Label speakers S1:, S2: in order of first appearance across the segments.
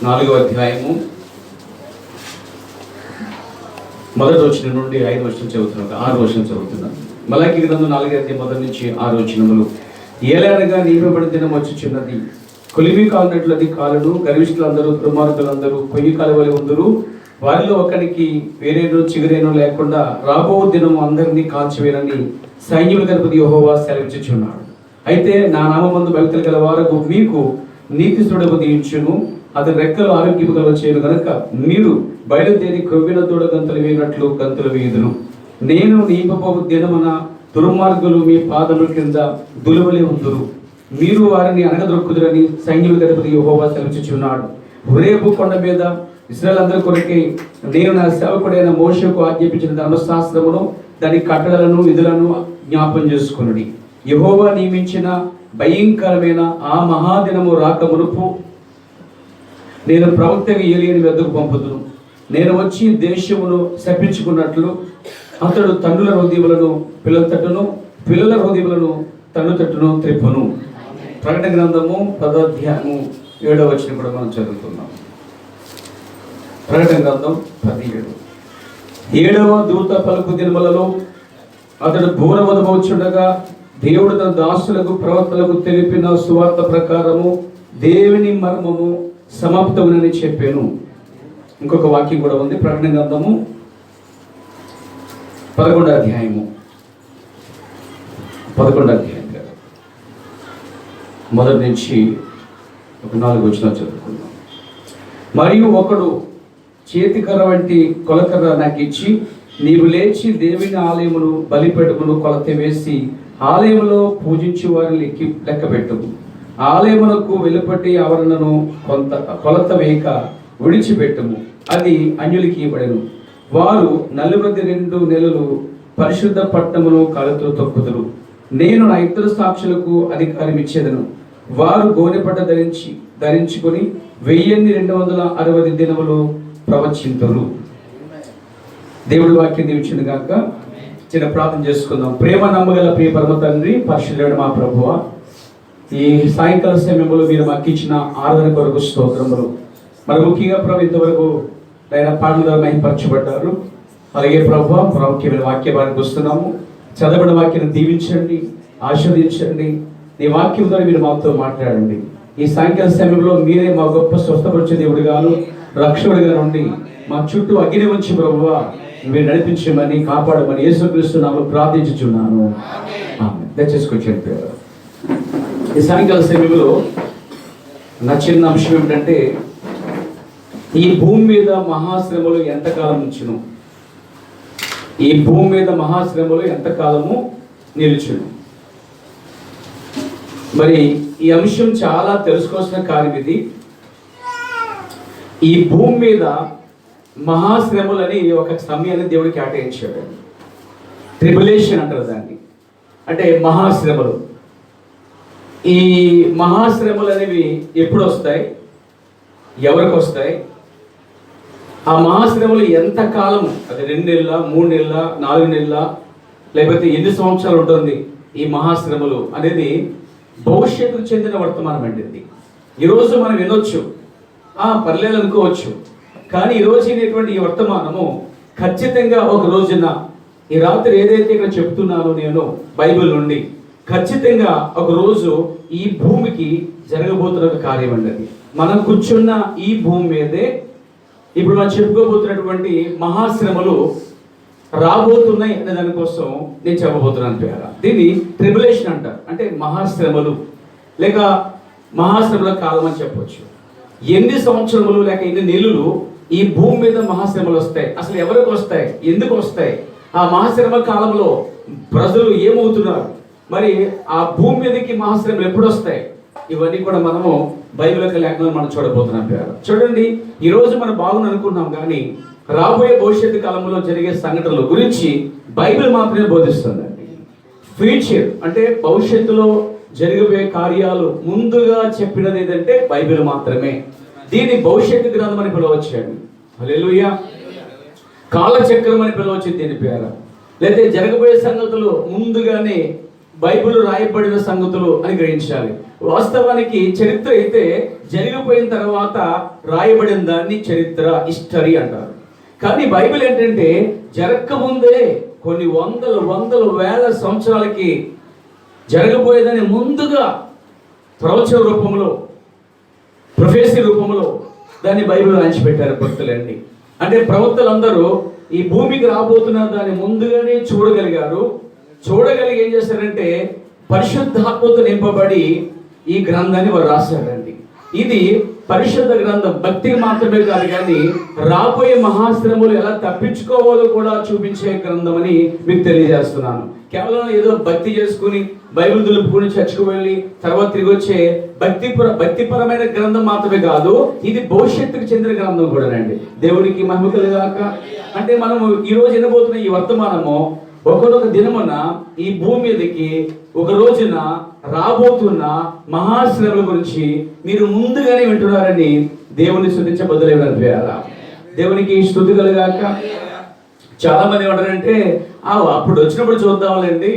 S1: 4వ అధ్యాయము మొదటి వచనం నుండి 5వ వచనం చదువుతున్నాను, 6వ వచనం చదువుతున్నాను. మలాకి గ్రంథం 4వ అధ్యాయం మొదటి నుంచి 6 వచనములు. ఏలనగా నియమబడిన దినం వచ్చుచున్నది, కొలిమి కాలినట్లది కాలును, గర్విష్ఠులందరూ దుర్మార్గులందరూ పొయ్యి కాలువలి ఉందరు, వారిలో ఒకరికి వేరేనో చిగురేనో లేకుండా రాబో దినం అందరినీ కాల్చివేనని సైన్యముల అధిపతి యెహోవా సెలవిచ్చుచున్నాడు. అయితే నా నామమందు భక్తులు గల వారకు మీకు నీతి సుడకు దీయించును, అతని రెక్కలు ఆరోగ్యము కలుగ చేయను గనుక మీరు బయలుదేరి క్రొవ్విన దూడ గంతులు వేయనట్లు గంతులు వేయుదురు. నేను నియమపోవు దినమున దుర్మార్గులు మీ పాదముల కింద దులువలి ఉందురు, మీరు వారిని అనగదొక్కుదురని సైన్యముల అధిపతి యెహోవా సెలవిచ్చుచున్నాడు. హోరేబు కొండ మీద ఇశ్రాయేలందరి కొరకై నేను నా సేవకుడైన మోషేకు ఆజ్ఞాపించిన ధర్మశాస్త్రమును దాని కట్టడలను విధులను జ్ఞాపం చేసుకొనుడి. యెహోవా నియమించిన భయంకరమైన ఆ మహాదినము రాక మునుపు నేను ప్రవక్తగా ఏలియాని వద్దకు పంపుదును. నేను వచ్చి దేశమును శపించుకున్నట్లు అతడు తండ్రుల హృదయములను పిల్లల తట్టును, పిల్లల హృదయములను తండ్రి తట్టును త్రిప్పును. ప్రకటన గ్రంథము 10వ అధ్యాయము 7వ వచనం కూడా మనం చదువుతున్నాం. ప్రకటన గ్రంథం 17. 7వ దూత పలుకు దినములలో అతడు బూరవదమవుచుండగా దేవుడు తన దాసులకు ప్రవక్తలకు తెలిపిన సువార్త ప్రకారము దేవుని మర్మము సమాప్తమునని చెప్పాను. ఇంకొక వాక్యం కూడా ఉంది, ప్రకటన గ్రంథము 11వ అధ్యాయము 11వ అధ్యాయం మొదటి నుంచి ఒక 4 వచనాలు చదువుకుందాం. మరియు ఒకడు చేతికర్ర వంటి కొలకర్ర నాకు ఇచ్చి, నీవు లేచి దేవుని ఆలయమును బలిపీఠమును కొలత వేసి ఆలయములో పూజించు వారిని లెక్కపెట్టుము. ఆలయమునకు వెలుపటి ఆవరణను కొలత వేయక విడిచిపెట్టుము, అది అన్యులకి ఇవ్వబడెను. వారు 42 నెలలు పరిశుద్ధ పట్టణమును కాలుతో తొక్కుదురు. నేను నా ఇద్దరు సాక్షులకు అధికారం ఇచ్చేదను. వారు గోనెపట్ట ధరించుకొని 1260 దినములు ప్రవచింతురు. దేవుడి వాక్యం దీవించింది కాక చిన్న ప్రార్థన చేసుకుందాం. ప్రేమ నమ్మగల ప్రియ పరమ తండ్రి, పరిశుద్ధుడైన మా ప్రభువా, ఈ సాయంకాల సమయంలో మీరు మాకు ఇచ్చిన ఆరాధన కొరకు స్తోత్రములు. మరి ముఖ్యంగా ప్రభు ఇంతవరకు ఆయన పాటల ద్వారా మహిమపరచబడ్డారు. అలాగే ప్రభు ప్రాముఖ్యమైన వాక్య భాగానికి వస్తున్నాము. చదవబడిన వాక్యాన్ని దీవించండి, ఆశీర్వదించండి. నీ వాక్యం ద్వారా మీరు మాతో మాట్లాడండి. ఈ సాయంకాల సమయంలో మీరే మా గొప్ప స్వస్థపరిచే దేవుడిగాను రక్షకుడిగా నుండి మా చుట్టూ అగ్ని ఉంచి ప్రభువా మీరు నడిపించమని కాపాడమని యేసుక్రీస్తు నామములో ప్రార్థించుచున్నాను. దయచేసి కూర్చోండి. ఈ సాయంకాల సమయంలో నచ్చిన అంశం ఏమిటంటే, ఈ భూమి మీద మహాశ్రమలు ఎంతకాలం ఉంచును, ఈ భూమి మీద మహాశ్రమలు ఎంతకాలము నిలుచును. మరి ఈ అంశం చాలా తెలుసుకోవాల్సిన కార్యం ఇది. ఈ భూమి మీద మహాశ్రమలని ఒక సమయాన్ని దేవుడు కేటాయించాడు. ట్రిబులేషన్ అంటారు దాన్ని, అంటే మహాశ్రమలు. ఈ మహాశ్రమలు అనేవి ఎప్పుడు వస్తాయి, ఎవరికి వస్తాయి, ఆ మహాశ్రమలు ఎంత కాలం, అది 2 నెలల 3 నెలల 4 నెలల లేకపోతే ఎన్ని సంవత్సరాలు ఉంటుంది ఈ మహాశ్రమలు అనేది భవిష్యత్తుకు చెందిన వర్తమానం అండి ఇది. ఈరోజు మనం వినొచ్చు, పర్లేదు అనుకోవచ్చు, కానీ ఈరోజు వినేటువంటి ఈ వర్తమానము ఖచ్చితంగా ఒక రోజున, ఈ రాత్రి ఏదైతే ఇక్కడ చెప్తున్నానో నేను బైబిల్ నుండి, ఖచ్చితంగా ఒక రోజు ఈ భూమికి జరగబోతున్న ఒక కార్యం అండి అది. మనం కూర్చున్న ఈ భూమి మీదే ఇప్పుడు మనం చెప్పుకోబోతున్నటువంటి మహాశ్రమలు రాబోతున్నాయి అనే దానికోసం నేను చెప్పబోతున్నాను పేర. దీన్ని ట్రిబులేషన్ అంటారు, అంటే మహాశ్రమలు లేక మహాశ్రమల కాలం అని చెప్పవచ్చు. ఎన్ని సంవత్సరములు లేక ఎన్ని నెలలు ఈ భూమి మీద మహాశ్రమలు వస్తాయి, అసలు ఎవరికి వస్తాయి, ఎందుకు వస్తాయి, ఆ మహాశ్రమ కాలంలో ప్రజలు ఏమవుతున్నారు, మరి ఆ భూమి మీదకి మహాశ్రమలు ఎప్పుడు వస్తాయి, ఇవన్నీ కూడా మనము బైబిల్ యొక్క లేఖనాలు మనం చూడబోతున్నాం పేర. చూడండి, ఈరోజు మనం బాగుంది అనుకున్నాం, కానీ రాబోయే భవిష్యత్తు కాలంలో జరిగే సంఘటనల గురించి బైబిల్ మాత్రమే బోధిస్తుందండి. ఫ్యూచర్ అంటే భవిష్యత్తులో జరగబోయే కార్యాలు ముందుగా చెప్పినది ఏదంటే బైబిల్ మాత్రమే. దీన్ని భవిష్యత్తు గ్రంథం అని పిలవచ్చాడు. హల్లెలూయా. కాలచక్రం అని పిలవచ్చు దీని పేర. లేకపోతే జరగబోయే సంగతులు ముందుగానే బైబిల్ రాయబడిన సంగతులు అని గ్రహించాలి. వాస్తవానికి చరిత్ర అయితే జరిగిపోయిన తర్వాత రాయబడిన దాన్ని చరిత్ర, హిస్టరీ అంటారు. కానీ బైబిల్ ఏంటంటే జరగకముందే కొన్ని వందల వేల సంవత్సరాలకి జరగబోయేదాన్ని ముందుగా ప్రవచన రూపంలో, ప్రొఫెసీ రూపంలో దాన్ని బైబిల్ రాయించిపెట్టారు భక్తులండి. అంటే ప్రవక్తలందరూ ఈ భూమికి రాబోతున్న దాన్ని ముందుగానే చూడగలిగి ఏం చేశారంటే పరిశుద్ధాత్మతో నింపబడి ఈ గ్రంథాన్ని వారు రాశారండి. ఇది పరిశుద్ధ గ్రంథం, భక్తికి మాత్రమే కాదు కానీ రాబోయే మహాశ్రమలు ఎలా తప్పించుకోవాలో కూడా చూపించే గ్రంథం అని మీకు తెలియజేస్తున్నాను. కేవలం ఏదో భక్తి చేసుకుని బైబిల్ దులుపుకుని చర్చకు వెళ్ళి తర్వాత తిరిగి వచ్చే భక్తిపరమైన గ్రంథం మాత్రమే కాదు, ఇది భవిష్యత్తుకు చెందిన గ్రంథం కూడానండి. దేవుడికి మహిమ కలుగాక. అంటే మనము ఈరోజు వినబోతున్న ఈ వర్తమానము ఒకనొక దినమున ఈ భూమి మీదకి ఒక రోజున రాబోతున్న మహాశ్రమల గురించి మీరు ముందుగానే వింటున్నారని దేవుని స్తుతించబద్దలేమనిపించాలా. దేవునికి స్తుతి కలుగాక. చాలా మంది ఏమంటారంటే అప్పుడు వచ్చినప్పుడు చూద్దాంలేండి,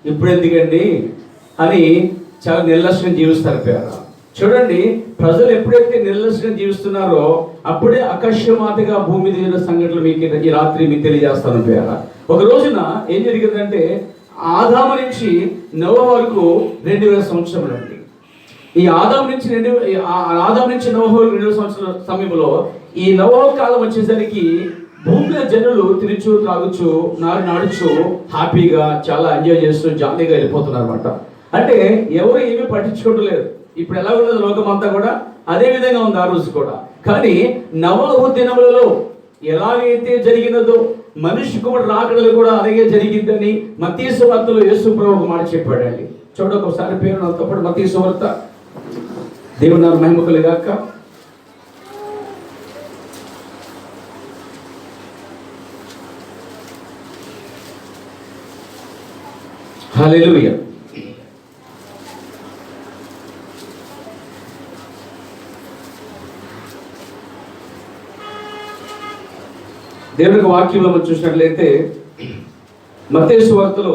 S1: ఇప్పుడు ఎందుకండి అని చాలా నిర్లక్ష్యం జీవిస్తారు పేరు. చూడండి, ప్రజలు ఎప్పుడైతే నిర్లక్ష్యం జీవిస్తున్నారో అప్పుడే అకస్మాత్తుగా భూమి మీద జరిగిన సంఘటనలు మీకు ఈ రాత్రి మీకు తెలియజేస్తాను పేరు. ఒక రోజున ఏం జరిగిందంటే ఆదాము నుంచి నోవహు వరకు 2000 సంవత్సరములు అండి. ఈ ఆదాము నుంచి నోవహు 2000 సంవత్సరాల సమయంలో ఈ నోవహు కాలం వచ్చేసరికి భూమిలో జనులు తిరుచు తాగుచు నాడుచు హ్యాపీగా చాలా ఎంజాయ్ చేస్తూ జాలీగా వెళ్ళిపోతున్నారు అనమాట. అంటే ఎవరు ఏమీ పట్టించుకోవట్లేదు. ఇప్పుడు ఎలా ఉన్నది లోకం అంతా కూడా అదే విధంగా ఉంది ఆ రోజు కూడా. కానీ నోవహు దినములలో ఎలాగైతే జరిగినదో మనిషి కుమారుడు రాకడలు కూడా అలాగే జరిగిందని మత్తయి సువార్తలో యేసు ప్రభువు ఒక మాట చెప్పాడండి. చూడండి ఒకసారి పేరు నాతో పాటు మత్తయి సువార్త. దేవుని నామమునకు మహిమ కలుగాక. హల్లెలూయా. దేవునికి వాక్యంలో మనం చూసినట్లయితే మత్తయి సువార్తలో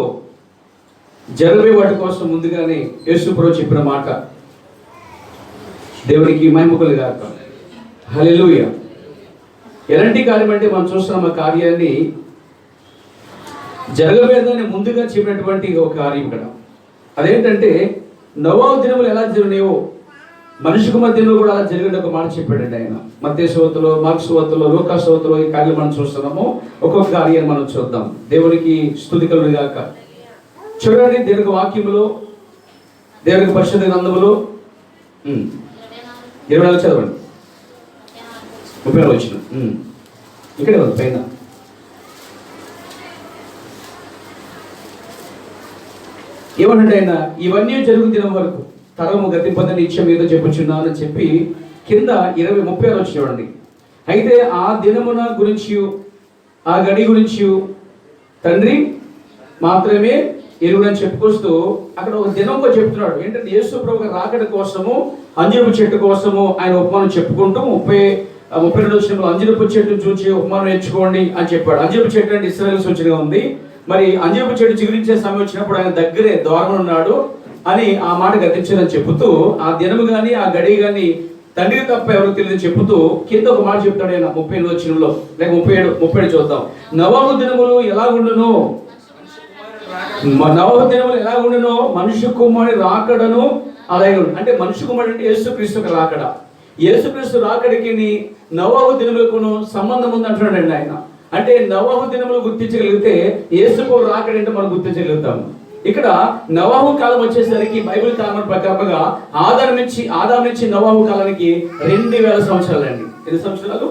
S1: జరగబోయే వాటి కోసం ముందుగానే యేసు ప్రభువు చెప్పిన మాట. దేవునికి మహిమ కలుగాక. హల్లెలూయా. ఎలాంటి కార్యం అంటే మనం చూస్తున్నాం ఆ కార్యాన్ని జరగబోయేదాన్ని ముందుగా చెప్పినటువంటి ఒక కార్యం ఇక్కడ. అదేంటంటే నోవహు దినములు ఎలా జరిగినాయో మనిషి కుమారుని దినములు కూడా అలా జరిగిన ఒక మాట చెప్పాడండి ఆయన. మత్తయి సువార్తలో, మార్కు సువార్తలో, లూకా సువార్తలో ఈ కార్యం మనం చూస్తున్నాము. ఒక్కొక్క కార్యాన్ని మనం చూద్దాం. దేవునికి స్తుతి కలుగుగాక. చూడండి, దేవునికి వాక్యములో, దేవునికి పరిశుద్ధ గ్రంథములో 24 చదవండి. 34 వచ్చిన ఇక్కడే ఉంది పైన. ఏమంటే ఆయన ఇవన్నీ జరుగు దినం వరకు తరము గతింపదని నిత్యం ఏదో చెప్పుచున్నాను అని చెప్పి కింద 36 వచ్చి చూడండి. అయితే ఆ దినమున గురించి, ఆ గడి గురించి తండ్రి మాత్రమే ఎరువులని చెప్పుకొస్తూ అక్కడ ఒక దినంగా చెప్తున్నాడు. ఏంటంటే యేసు ప్రభు రాకడ కోసము అంజూరపు చెట్టు కోసము ఆయన ఉపమానం చెప్పుకుంటూ 32 వచనంలో అంజూరపు చెట్టు చూసి ఉపమానం నేర్చుకోండి అని చెప్పాడు. అంజూరపు చెట్టు అంటే ఇశ్రాయేలు సూచనగా ఉంది. మరి అంజూరపు చెట్టు చిగురించే సమయం వచ్చినప్పుడు ఆయన దగ్గరే ద్వారం ఉన్నాడు అని ఆ మాట గతించదని చెబుతూ ఆ దినము కానీ ఆ గడి కానీ తండ్రి తప్ప ఎవరు తెలియదు చెబుతూ కింద ఒక మాట చెప్తాడు ఆయన 38 వచనంలో, లేక 37 చూద్దాం. నోవహు దినములు ఎలాగుండునో, నోవహు దినములు ఎలాగుండునో మనుష్య కుమారుని రాకడను అలాగే. అంటే మనుష్య కుమారుడు అంటే యేసుక్రీస్తు రాకడ. యేసుక్రీస్తు రాకడికి నోవహు దినములకును సంబంధం ఉంది అంటున్నాడండి ఆయన. అంటే నోవహు దినములు గుర్తించగలిగితే యేసు ప్రభు రాకడంటే మనం గుర్తించగలుగుతాం. ఇక్కడ నోవహు కాలం వచ్చేసరికి బైబిల్ కాలం ప్రకారంగా ఆదాము నుంచి నోవహు కాలానికి 2000 సంవత్సరాలు అండి. ఎన్ని సంవత్సరాలు?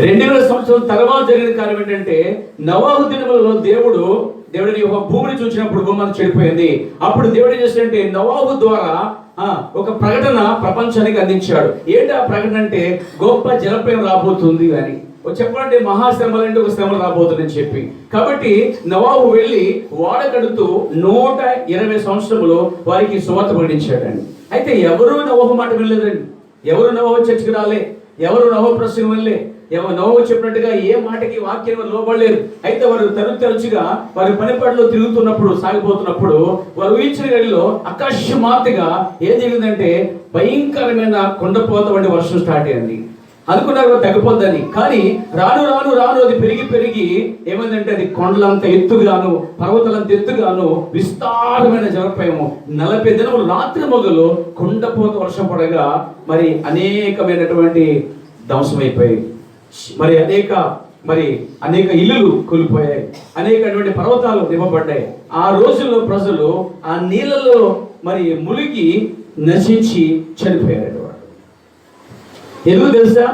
S1: 2000 సంవత్సరాల తర్వాత జరిగిన కార్యం ఏంటంటే నోవహు దినములలో దేవుడిని ఒక భూమిని చూసినప్పుడు భూమి అంతా చెడిపోయింది. అప్పుడు దేవుడు ఏం చేశాడంటే నోవహు ద్వారా ఒక ప్రకటన ప్రపంచానికి అందించాడు. ఏంటి ఆ ప్రకటన అంటే గొప్ప జలప్రలయం రాబోతుంది అని చెప్పాలంటే మహాశ్రమలు అంటే ఒక శ్రమలు రాబోతుందని చెప్పి. కాబట్టి నోవహు వెళ్ళి ఓడ కడుతూ 120 సంవత్సరములు వారికి సువార్త ప్రకటించాడండి. అయితే ఎవరు నోవహు మాట వినలేదండి. ఎవరు నోవహు చర్చికి రాలే, ఎవరు నోవహు ప్రసంగం వెళ్ళే. నోవహు చెప్పినట్టుగా ఏ మాటకి వాక్యం లోబడలేరు. అయితే వారు తరచుగా వారి పనిపాట్లో తిరుగుతున్నప్పుడు సాగిపోతున్నప్పుడు వారు ఊహించిన గడిలో అకస్మాత్తుగా ఏం జరిగిందంటే భయంకరమైన కొండపోత వంటి వర్షం స్టార్ట్ అయింది. అనుకున్నారు తగ్గిపోద్దని, కానీ రాను రాను రాను అది పెరిగి పెరిగి ఏమైందంటే అది కొండలంత ఎత్తుగాను పర్వతాలంత ఎత్తుగాను విస్తారమైన జలపాతము 40 దినములు రాత్రి మొదలు కొండపోత వర్షం పడగా మరి అనేకమైనటువంటి ధ్వంసమైపోయాయి. మరి అనేక ఇల్లులు కూలిపోయాయి, అనేకటువంటి పర్వతాలు నింపబడ్డాయి. ఆ రోజుల్లో ప్రజలు ఆ నీళ్ళలో మరి మునిగి నశించి చనిపోయారు. ఎందుకు తెలుసా?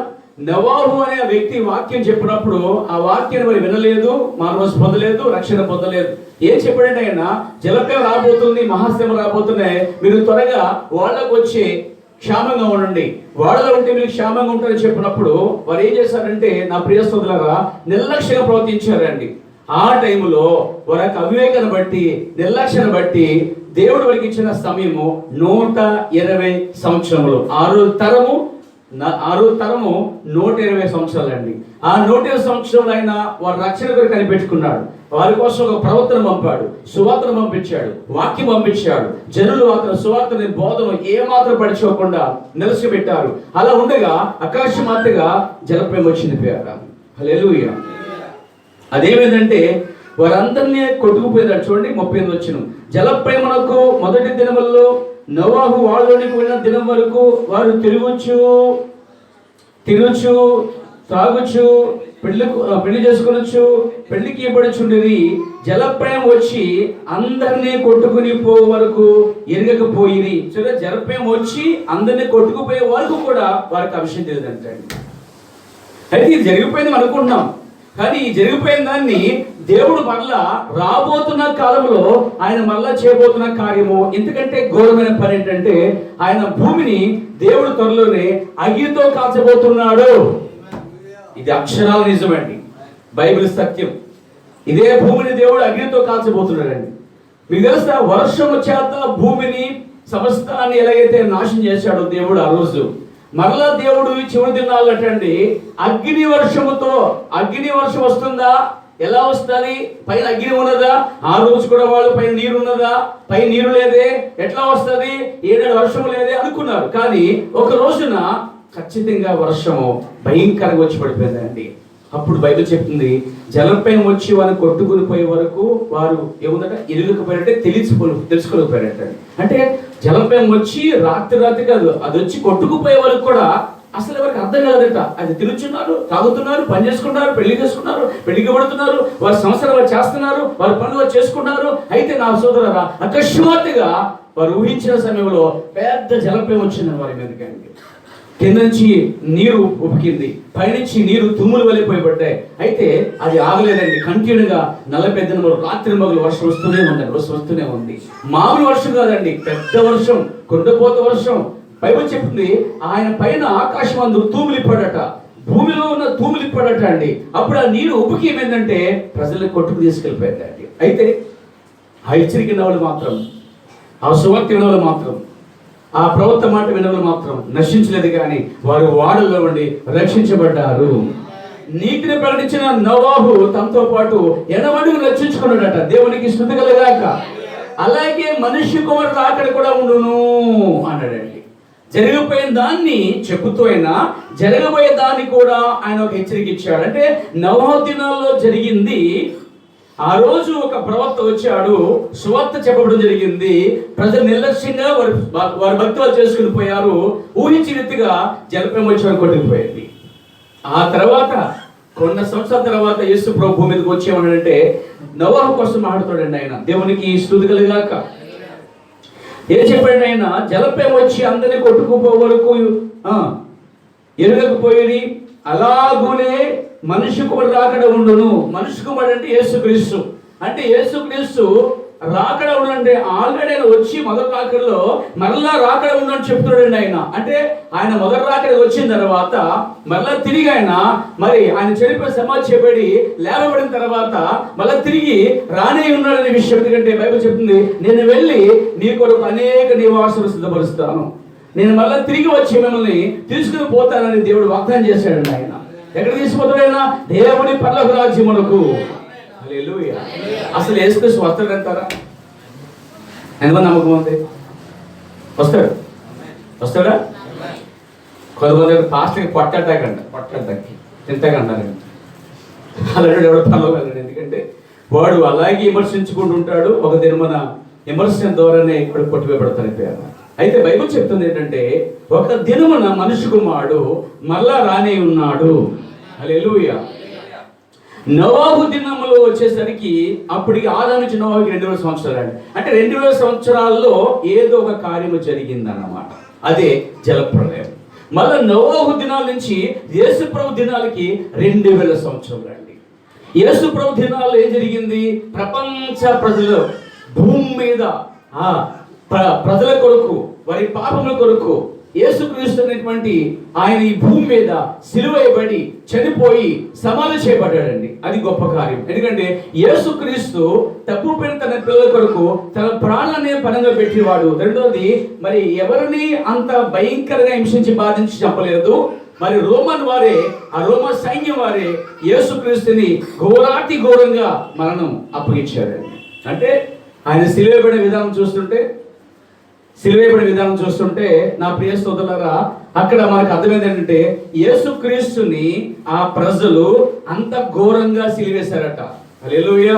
S1: నోవహు అనే వ్యక్తి వాక్యం చెప్పినప్పుడు ఆ వాక్యాన్ని మరి వినలేదు, మానవ పొందలేదు, రక్షణ పొందలేదు. ఏం చెప్పాడంటే ఆయన జలప్రలయం రాబోతుంది, మహాశ్రమ రాబోతున్నాయి, మీరు త్వరగా వాళ్ళకు వచ్చి క్షేమంగా ఉండండి, వాళ్ళలో ఉంటే మీరు క్షేమంగా ఉంటారని చెప్పినప్పుడు వారు ఏం చేశారంటే నా ప్రియ సోదరులారా నిర్లక్ష్యంగా ప్రవర్తించారండి. ఆ టైంలో వారి యొక్క అవివేకాన్ని బట్టి నిర్లక్ష్యాన్ని బట్టి దేవుడు వారికి ఇచ్చిన సమయము 120 సంవత్సరములు. ఆరో తరము 120 సంవత్సరాలు అండి. ఆ 120 సంవత్సరాలు ఆయన వారి రక్షణ కొరకు కనిపెట్టుకున్నాడు. వారి కోసం ఒక ప్రవర్తన పంపాడు, సువార్తను పంపించాడు, వాక్యం పంపించాడు. జనులు అతను సువార్తని బోధను ఏమాత్రం పడిచుకోకుండా నిలసిపెట్టారు. అలా ఉండగా అకస్మాత్తుగా జలప్రలయం వచ్చింది. హల్లెలూయా. అదేమిటంటే వారందరినీ కొట్టుకుపోయేదాడు. చూడండి 38 వచ్చిన జలప్రలయమునకు మొదటి దినములలో నోవహు వాళ్ళలోనికి వెళ్ళిన దినం వరకు వారు తినొచ్చు త్రాగొచ్చు, పెళ్లి చేసుకొనొచ్చు, పెళ్లికి ఇవ్వబడుచుండేది. జలప్రలయం వచ్చి అందరినీ కొట్టుకుని పోయే వరకు ఎరగకపోయి. సరే, జలప్రలయం వచ్చి అందరినీ కొట్టుకుపోయే వరకు కూడా వారికి ఆ విషయం తెలియదంటండి. అయితే ఇది జరిగిపోయింది అనుకుంటున్నాం, కానీ ఈ జరిగిపోయిన దాన్ని దేవుడు మరలా రాబోతున్న కాలంలో ఆయన మరలా చేయబోతున్న కార్యము ఎందుకంటే ఘోరమైన పని ఏంటంటే ఆయన భూమిని దేవుడు త్వరలోనే అగ్నితో కాల్చబోతున్నాడు. ఇది అక్షరాల నిజమండి, బైబిల్ సత్యం. ఇదే భూమిని దేవుడు అగ్నితో కాల్చబోతున్నాడండి. మీకు తెలుసా, వర్షం చేత భూమిని సమస్తాన్ని ఎలాగైతే నాశనం చేశాడో దేవుడు ఆ రోజు, మరలా దేవుడు చివరి దినాలటండి అగ్ని వర్షం వస్తుందా? ఎలా వస్తుంది? పైన అగ్ని ఉన్నదా? ఆ రోజు కూడా వాళ్ళు పైన నీరు ఉన్నదా? పైన నీరు లేదే, ఎట్లా వస్తుంది? 7 వర్షము లేదే అనుకున్నారు. కానీ ఒక రోజున ఖచ్చితంగా వర్షము భయంకరంగా వచ్చి పడిపోయిందండి. అప్పుడు బైబిల్ చెప్తుంది జలప్రలయం వచ్చి వారిని కొట్టుకుని పోయే వరకు వారు ఏముందట ఎరుగకపోయారంటే తెలుసుకోలేకపోయారట. అంటే జలప్రలయం వచ్చి రాత్రి కాదు, అది వచ్చి కొట్టుకుపోయే వరకు కూడా అసలు ఎవరికి అర్థం కాదట. అది తిరుగుతున్నారు, తాగుతున్నారు, పని చేసుకున్నారు, పెళ్లి చేసుకున్నారు, పెళ్లికి పడుతున్నారు, వారి సంవత్సరాలు చేస్తున్నారు, వారి పనులు చేసుకున్నారు. అయితే నా సోదరులారా అకస్మాత్తుగా వారు ఊహించిన సమయంలో పెద్ద జలప్రలయం వచ్చిందని వారి మీదకి. కింద నుంచి నీరు ఉపికింది, పైనుంచి నీరు తుమ్ములు వెళ్ళిపోయబడ్డాయి. అయితే అది ఆగలేదండి. కంటిన్యూగా 40 దినములు రాత్రి మగులు వర్షం వస్తూనే ఉంది. మామూలు వర్షం కాదండి, పెద్ద వర్షం, కొండపోత వర్షం. బైబిల్ చెప్తుంది ఆయన పైన ఆకాశం అందు తూములిప్పాడట, భూమిలో ఉన్న తూములిప్పాడట అండి. అప్పుడు ఆ నీరు ఉపికి ఏమైందంటే ప్రజల్ని కొట్టుకు తీసుకెళ్ళిపోయిందండి. అయితే ఆ హెచ్చరిక వాళ్ళు మాత్రం, ఆ సువార్త వినవాళ్ళు మాత్రం, ఆ ప్రవక్త మాట వినవాళ్ళు మాత్రం నశించలేదు, కానీ వారు వాడల్లో ఉండి రక్షించబడ్డారు. నీతిని ప్రకటించిన నోవహు తనతో పాటు 80 అడుగులు రక్షించుకున్నాడట. దేవునికి స్తుతి కలుగాక. అలాగే మనిషి కుమారుడు రాకడ కూడా ఉండును అన్నాడండి. జరిగిపోయిన దాన్ని చెప్పుతూ అయినా జరగబోయే దాన్ని కూడా ఆయన ఒక హెచ్చరిక ఇచ్చాడు. అంటే నోవహు దినాల్లో జరిగింది. ఆ రోజు ఒక ప్రవక్త వచ్చాడు, సువార్త చెప్పడం జరిగింది. ప్రజలు నిర్లక్ష్యంగా వారి భక్తి వాళ్ళు చేసుకుని పోయారు. ఊహించిన రీతిగా జలప్రలయం వచ్చి కొట్టుకుపోయింది. ఆ తర్వాత కొన్ని సంవత్సరాల తర్వాత యేసు ప్రభు భూమి మీదకి వచ్చేవాడంటే నోవహు కోసం మాట్లాడుతాడండి ఆయన. దేవునికి స్తుతి కలుగాక. ఏం చెప్పండి ఆయన? జలప్రలయం వచ్చి అందరినీ కొట్టుకుపో వరకు ఎరగకపోయి అలాగునే మనిషి కుమారుడు రాకడ ఉండును. మనిషి కుమారుడు అంటే యేసుక్రీస్తు. అంటే యేసుక్రీస్తు రాకడ ఉండంటే ఆల్రెడీ ఆయన వచ్చి మొదటి రాకడలో మరలా రాకడ ఉండని చెప్తున్నాడండి ఆయన. అంటే ఆయన మొదటి రాకడ వచ్చిన తర్వాత మరలా తిరిగి ఆయన చనిపోయి సమాధి చేయబడి లేవబడిన తర్వాత మళ్ళా తిరిగి రానే ఉన్నాడనే విషయం. ఎందుకంటే బైబిల్ చెప్తుంది నేను వెళ్ళి నీ కొరకు అనేక నివాసాలు సిద్ధపరుస్తాను, నేను మళ్ళా తిరిగి వచ్చి మిమ్మల్ని తీసుకుని పోతానని దేవుడు వాగ్దానం చేశాడండి ఆయన. ఎక్కడ తీసుకుపోతాడైనా? దేవుని పరలోక రాజ్యమునకు. హల్లెలూయా. అసలు యేసుక్రీస్తు వస్తాడంటారా? ఎంతమంది నమ్మకం ఉంది? వస్తాడు. వస్తాడా? కొంతమంది పాస్టర్కి పొట్టకి తింతకంటారండి. అలాంటి ఎవడు పరలోకి వెళ్ళాడు. ఎందుకంటే వాడు అలాగే విమర్శించుకుంటూ ఉంటాడు. ఒక దినమున విమర్శన ద్వారానే ఇక్కడ కొట్టివేయబడతారు. అయితే బైబిల్ చెప్తుంది ఏంటంటే, ఒక దినమున మనిషి కుమారుడు మళ్ళా రానే ఉన్నాడు. హల్లెలూయా. నోవాహు దినములో వచ్చేసరికి అప్పటికి ఆదాము నుంచి నోవాహుకి 2000 సంవత్సరాలు అండి. అంటే 2000 సంవత్సరాల్లో ఏదో ఒక కార్యము జరిగిందన్నమాట. అదే జలప్రలయం. మళ్ళీ నోవాహు దినాల నుంచి యేసు ప్రభు దినాలకి 2000 సంవత్సరాలు అండి. యేసు ప్రభు దినాల్లో ఏం జరిగింది? ప్రపంచ ప్రజలు భూమి మీద ప్రజల కొరకు, వారి పాపముల కొరకు యేసుక్రీస్తు అనేటువంటి ఆయన ఈ భూమి మీద సిలువేయబడి చనిపోయి సమాధి చేయబడ్డాడండి. అది గొప్ప కార్యం. ఎందుకంటే యేసుక్రీస్తు తప్పుపైన తన పిల్లల కొరకు తన ప్రాణాన్ని పణంగా పెట్టేవాడు. రెండోది, మరి ఎవరిని అంత భయంకరంగా హింసించి బాధించి చంపలేదు. మరి రోమన్ వారే, ఆ రోమ సైన్యం వారే యేసుక్రీస్తుని ఘోరాతి ఘోరంగా మరణం అప్పగించారండి. అంటే ఆయన సిలువేయబడిన విధానం చూస్తుంటే నా ప్రియ సోదరులారా, అక్కడ మనకు అర్థమైంది ఏంటంటే, యేసుక్రీస్తుని ఆ ప్రజలు అంత ఘోరంగా సిలువేశారట. హల్లెలూయా.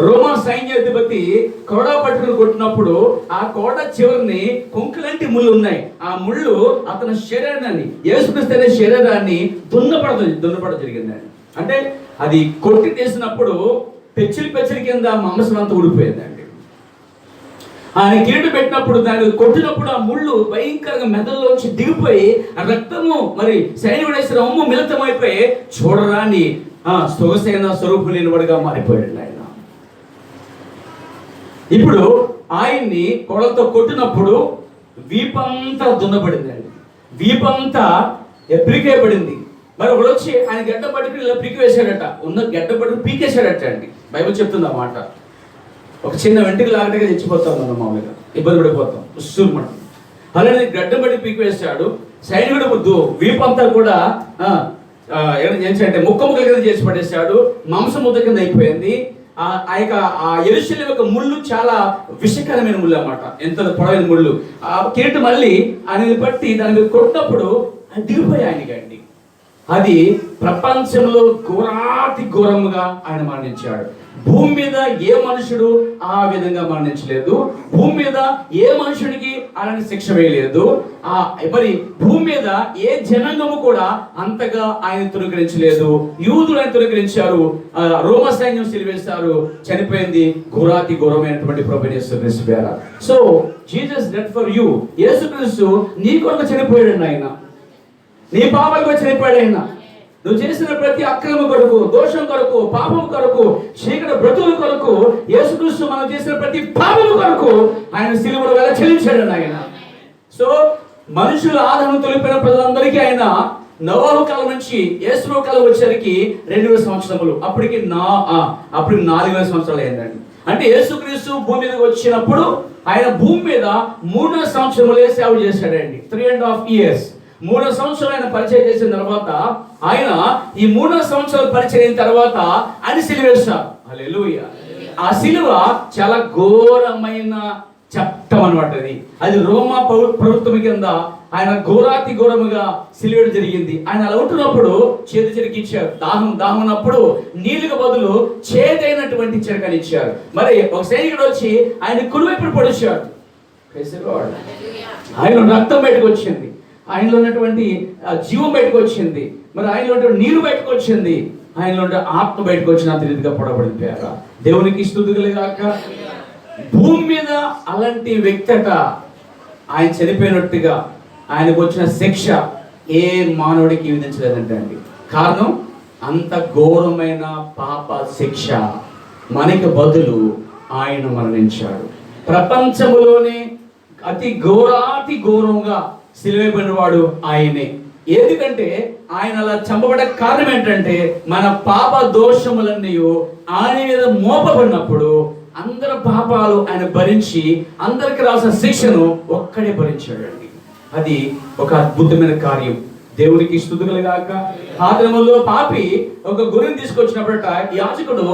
S1: రోమా సైన్యాధిపతి కోడ పట్టుకుని కొట్టినప్పుడు ఆ కోడ చివరిని కొంకులాంటి ముళ్ళు ఉన్నాయి. ఆ ముళ్ళు అతని శరీరాన్ని, యేసుక్రీస్తు అనే శరీరాన్ని దున్నపడ జరిగిందండి. అంటే అది కొట్టి తీసినప్పుడు పెచ్చిలి కింద మాంసం అంతా ఊడిపోయిందండి. ఆయన కిరీటం పెట్టినప్పుడు, దాన్ని కొట్టినప్పుడు ఆ ముళ్ళు భయంకరంగా మెదడులోంచి దిగిపోయి ఆ రక్తము మరి సైన్యం వేసిన ఉమ్ము మిళితమైపోయి చూడరాని సొగసైన స్వరూపు లేనివాడుగా మారిపోయాడు ఆయన. ఇప్పుడు ఆయన్ని కొడలతో కొట్టినప్పుడు వీపంతా దున్నబడిందండి. వీపంతా ఎప్రికేయబడింది. మరి ఒకడు వచ్చి ఆయన గడ్డ పట్టుకుని ఇలా పీకి వేశాడట. ఉన్న గడ్డ పట్టుకుని పీకేశాడట అండి. బైబిల్ చెప్తుంది అన్నమాట. ఒక చిన్న వెంటికి లాగటగా చచ్చిపోతాం మనం, మామూలుగా ఇబ్బంది పడిపోతాం, ఉస్సుమడం. అలానే గడ్డం బట్టి పీకి వేశాడు. సైనికుడు వీపంతా కూడా ఏంటంటే ముక్క కింద చేసి పడేశాడు. మాంసం ముద్ద కింద అయిపోయింది. ఆ యెరూషలేము యొక్క ముళ్ళు చాలా విషకరమైన ముళ్ళు అన్నమాట. ఎంత పొడవైన ముళ్ళు. ఆ కిరీటం మళ్ళీ ఆయన బట్టి దాని మీద కొట్టినప్పుడు దిగిపోయి ఆయనకండి. అది ప్రపంచంలో ఘోరాతి ఘోరముగా ఆయన మరణించాడు. భూమి మీద ఏ మనుషుడు ఆ విధంగా మరణించలేదు. భూమి మీద ఏ మనుషుడికి అలాంటి శిక్ష వేయలేదు. మరి భూమి మీద ఏ జనాంగము కూడా అంతగా ఆయన తృణీకరించలేదు. యూదులు ఆయన తృణీకరించారు. రోమ సైన్యం సిలువేశారు. చనిపోయింది ఘోరాతి ఘోరమైనటువంటి ప్రభువైన యేసుక్రీస్తు ద్వారా. So Jesus dead for you. యేసుక్రీస్తు నీ కొరకు చనిపోయాడు. ఆయన నీ పాపాలకు చనిపోయాడు. ఆయన నువ్వు చేసిన ప్రతి అక్రమ కొరకు, దోషం కొరకు, పాపం కొరకు, చీకటి బ్రతుకుల కొరకు, యేసుక్రీస్తు మనం చేసిన ప్రతి పాపం కొరకు ఆయన సిలువలో వేల చెల్లించాడు ఆయన. సో మనుషులు ఆదాము తొలిపిన ప్రజలందరికీ ఆయన నోవాహు కాలం నుంచి యేసు కాలం వచ్చేసరికి 2000 సంవత్సరములు. అప్పటికి 4000 సంవత్సరాలు అయిందండి. అంటే యేసుక్రీస్తు భూమి మీదకి వచ్చినప్పుడు ఆయన భూమి మీద 3 సంవత్సరములే సేవ చేశాడండి. 3.5 years. 3 సంవత్సరాలు ఆయన పరిచయం చేసిన తర్వాత, ఆయన ఈ 3 సంవత్సరాలు పరిచయం అయిన తర్వాత ఆయన సిలువేశారు. హల్లెలూయా. ఆ సిలువ చాలా ఘోరమైన చట్టం అనమాట. అది రోమా ప్రభుత్వం కింద ఆయన ఘోరాతి ఘోరముగా సిలువేయడం జరిగింది. ఆయన అలా ఉంటున్నప్పుడు చేతి చెరికిచ్చారు. దాహం ఉన్నప్పుడు నీళ్ళకు బదులు చేదైనటువంటి చెరకనిచ్చారు. మరి ఒక సైనికుడు వచ్చి ఆయన కుడివైపున పొడిచాడు. ఆయన రక్తం బయటకు వచ్చింది. ఆయనలో ఉన్నటువంటి జీవం బయటకు వచ్చింది. మరి ఆయనలో ఉన్నటువంటి నీరు బయటకు వచ్చింది. ఆయనలో ఉండే ఆత్మ బయటకు వచ్చిన రీతిగా పొడబడిపోయారు. దేవునికి స్తుతి కలుగాక. భూమి మీద అలాంటి వ్యక్తట ఆయన చనిపోయినట్టుగా ఆయనకు వచ్చిన శిక్ష ఏ మానవుడికి విధించలేదంటే అండి. కారణం అంత ఘోరమైన పాప శిక్ష మనకి బదులు ఆయన మరణించాడు. ప్రపంచంలోనే అతి ఘోరాతి ఘోరంగా సిలువేయబడిన వాడు ఆయనే. ఎందుకంటే ఆయన అలా చంపబడే కారణం ఏంటంటే, మన పాప దోషములన్నీ ఆయన మీద మోపబడినప్పుడు అందరి పాపాలు ఆయన భరించి అందరికి రాసిన శిక్షను ఒక్కడే భరించాడండి. అది ఒక అద్భుతమైన కార్యం. దేవునికి స్తుతి కలుగాక. ఆ దినములో పాపి ఒక గొర్రెని తీసుకొచ్చినప్పుడట యాజకుడు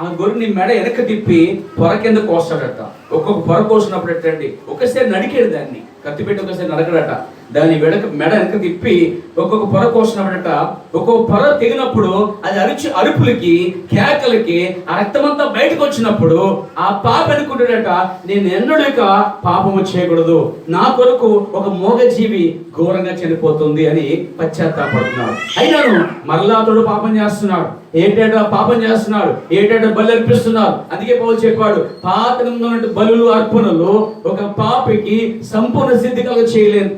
S1: ఆ గొర్రెని మెడ వెనక్కి తిప్పి పొర కింద కోస్తాడట. ఒక్కొక్క పొర కోసినప్పుడు ఏంటండి, ఒకసారి నడికేడు దాన్ని, కత్తిపెట్టి ఒకసారి నడకడట. దాన్ని మెడ వెనక తిప్పి ఒక్కొక్క పొర కోసినప్పుడట, ఒక్కొక్క పొర తెగినప్పుడు అది అరుపులకి కేకలకి ఆ రక్తమంతా బయటకు వచ్చినప్పుడు ఆ పాప అనుకుంటాడట, నేను ఎన్నడూక పాపము చేయకూడదు, నా కొరకు ఒక మూగజీవి ఘోరంగా చనిపోతుంది అని పశ్చాత్తాపడుతున్నాడు. అయినాను మరలా అతడు పాపం చేస్తున్నాడు, ఏటేటా పాపం చేస్తున్నాడు, ఏటేటా బలి అర్పిస్తున్నాడు. అందుకే పౌలు చెప్పాడు, పాత నిబంధన బలులు అర్పణలు ఒక పాపికి సంపూర్ణ సిద్ధి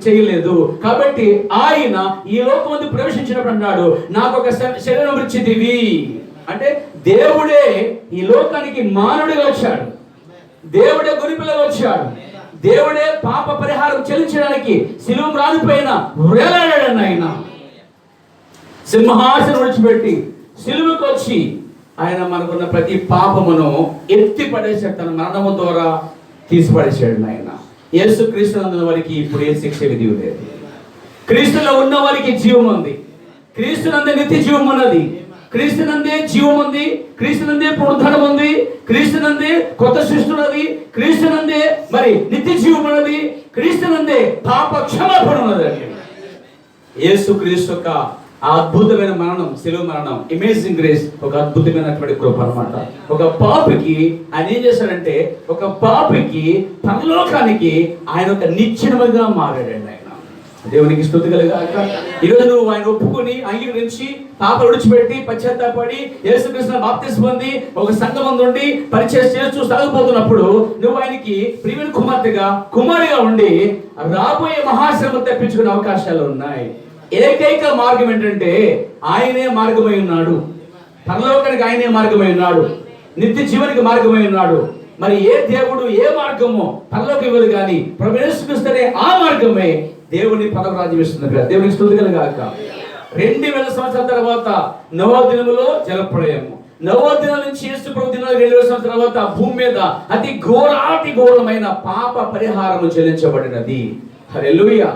S1: చేయలేదు. కాబట్టి ఆయన ఈ లోకమందు ప్రవేశించినప్పుడు అన్నాడు, నాకు ఒక శరీరం ఇచ్చితివి. అంటే దేవుడే ఈ లోకానికి మానవుడిగా వచ్చాడు, దేవుడే గొరిపిల్లగా వచ్చాడు, దేవుడే పాప పరిహారం చెల్లించడానికి శిలువ రాలిపోయిన వేలాడాడని ఆయన సింహాసనం విడిచిపెట్టి సిలువకు వచ్చి ఆయన మనకున్న ప్రతి పాపమును ఎత్తి పడేసాడు, తన మరణము ద్వారా తీసిపడేసాడు. ఆయన యేసుక్రీస్తు నందున వారికి ఇప్పుడు ఏ శిక్ష విధి లేదు. క్రీస్తులో ఉన్న వారికి జీవం ఉంది, క్రీస్తునందే నిత్య జీవం ఉన్నది, క్రీస్తునందే జీవం ఉంది, క్రీస్తునందే పునరుద్ధరణ ఉంది, క్రీస్తునందే కొత్త సృష్టి ఉన్నది, క్రీస్తునందే మరి నిత్య జీవం ఉన్నది, క్రీస్తునందే పాప క్షమాపణ ఉన్నదండి. యేసుక్రీస్తు యొక్క ఆ అద్భుతమైన మరణం, శిలువ మరణం, అమేజింగ్ గ్రేస్, ఒక అద్భుతమైనటువంటి కృప అన్నమాట. ఒక పాపికి ఆయన ఏం చేశాడంటే, ఒక పాపికి పరలోకానికి ఆయన ఒక నిచ్చెనగా మారాడండి. ఆయన దేవునికి స్తుతి కలుగాక. ఈరోజు నువ్వు ఆయన ఒప్పుకొని అంగీకరించి పాప విడిచిపెట్టి పశ్చాత్తాపడి యేసుక్రీస్తు బాప్తిస్మం పొంది ఒక సంఘం ఉండి పరిచయం చేస్తూ సాగిపోతున్నప్పుడు నువ్వు ఆయనకి ప్రియమైన కుమార్తెగా కుమారుగా ఉండి రాబోయే మహాశ్రమ తెప్పించుకునే అవకాశాలు ఉన్నాయి. ఏకైక మార్గం ఏంటంటే ఆయనే మార్గమై ఉన్నాడు, పరలోకానికి ఆయనే మార్గమై ఉన్నాడు, నిత్య జీవనికి మార్గమై ఉన్నాడు. మరి ఏ దేవుడు ఏ మార్గమో పరలోకి ఇవ్వదు, కానీ ప్రభువు యేసుక్రీస్తునే ఆ మార్గమే దేవుని పరమరాజ్యం ఇస్తుంది. దేవునికి స్తుతి కలుగాక. 2000 సంవత్సరాల తర్వాత నోవహు దినములో జలప్రళయము, నోవహు దినం నుంచి యేసు ప్రభు దినాలు 2000 సంవత్సరాల తర్వాత భూమి మీద అతి ఘోరమైన పాప పరిహారము చెల్లించబడినది. హల్లెలూయా.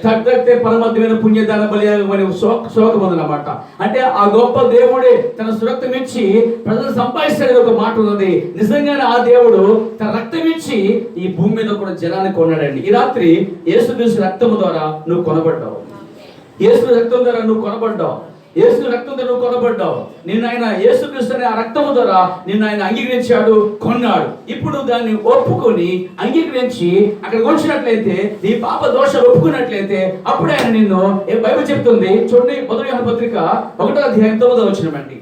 S1: తగ్గతే పరమధ్యమైన పుణ్యదాన బలియాగమని శోకం ఉందన్నమాట. అంటే ఆ గొప్ప దేవుడే తన రక్తం ఇచ్చి ప్రజలు సంపాదిస్తాడని ఒక మాట ఉన్నది. నిజంగానే ఆ దేవుడు తన రక్తం ఇచ్చి ఈ భూమి మీద కూడా జనాన్ని కొన్నాడండి. ఈ రాత్రి యేసుక్రీస్తు రక్తము ద్వారా నువ్వు కొనబడ్డావు, యేసు రక్తం ద్వారా నువ్వు కొనబడ్డావు, యేసు రక్తం ద్వారా నువ్వు కొనబడ్డావు. నిన్ను ఆయన యేసుక్రీస్తు అనే ఆ రక్తము ద్వారా నిన్ను ఆయన అంగీకరించాడు, కొన్నాడు. ఇప్పుడు దాన్ని ఒప్పుకొని అంగీకరించి అక్కడికి వచ్చినట్లయితే, నీ పాప దోషాలు ఒప్పుకున్నట్లయితే అప్పుడు ఆయన నిన్ను, బైబిల్ చెప్తుంది చూడండి, 1 యోహాను పత్రిక 1వ అధ్యాయం 9వ వచనమండి.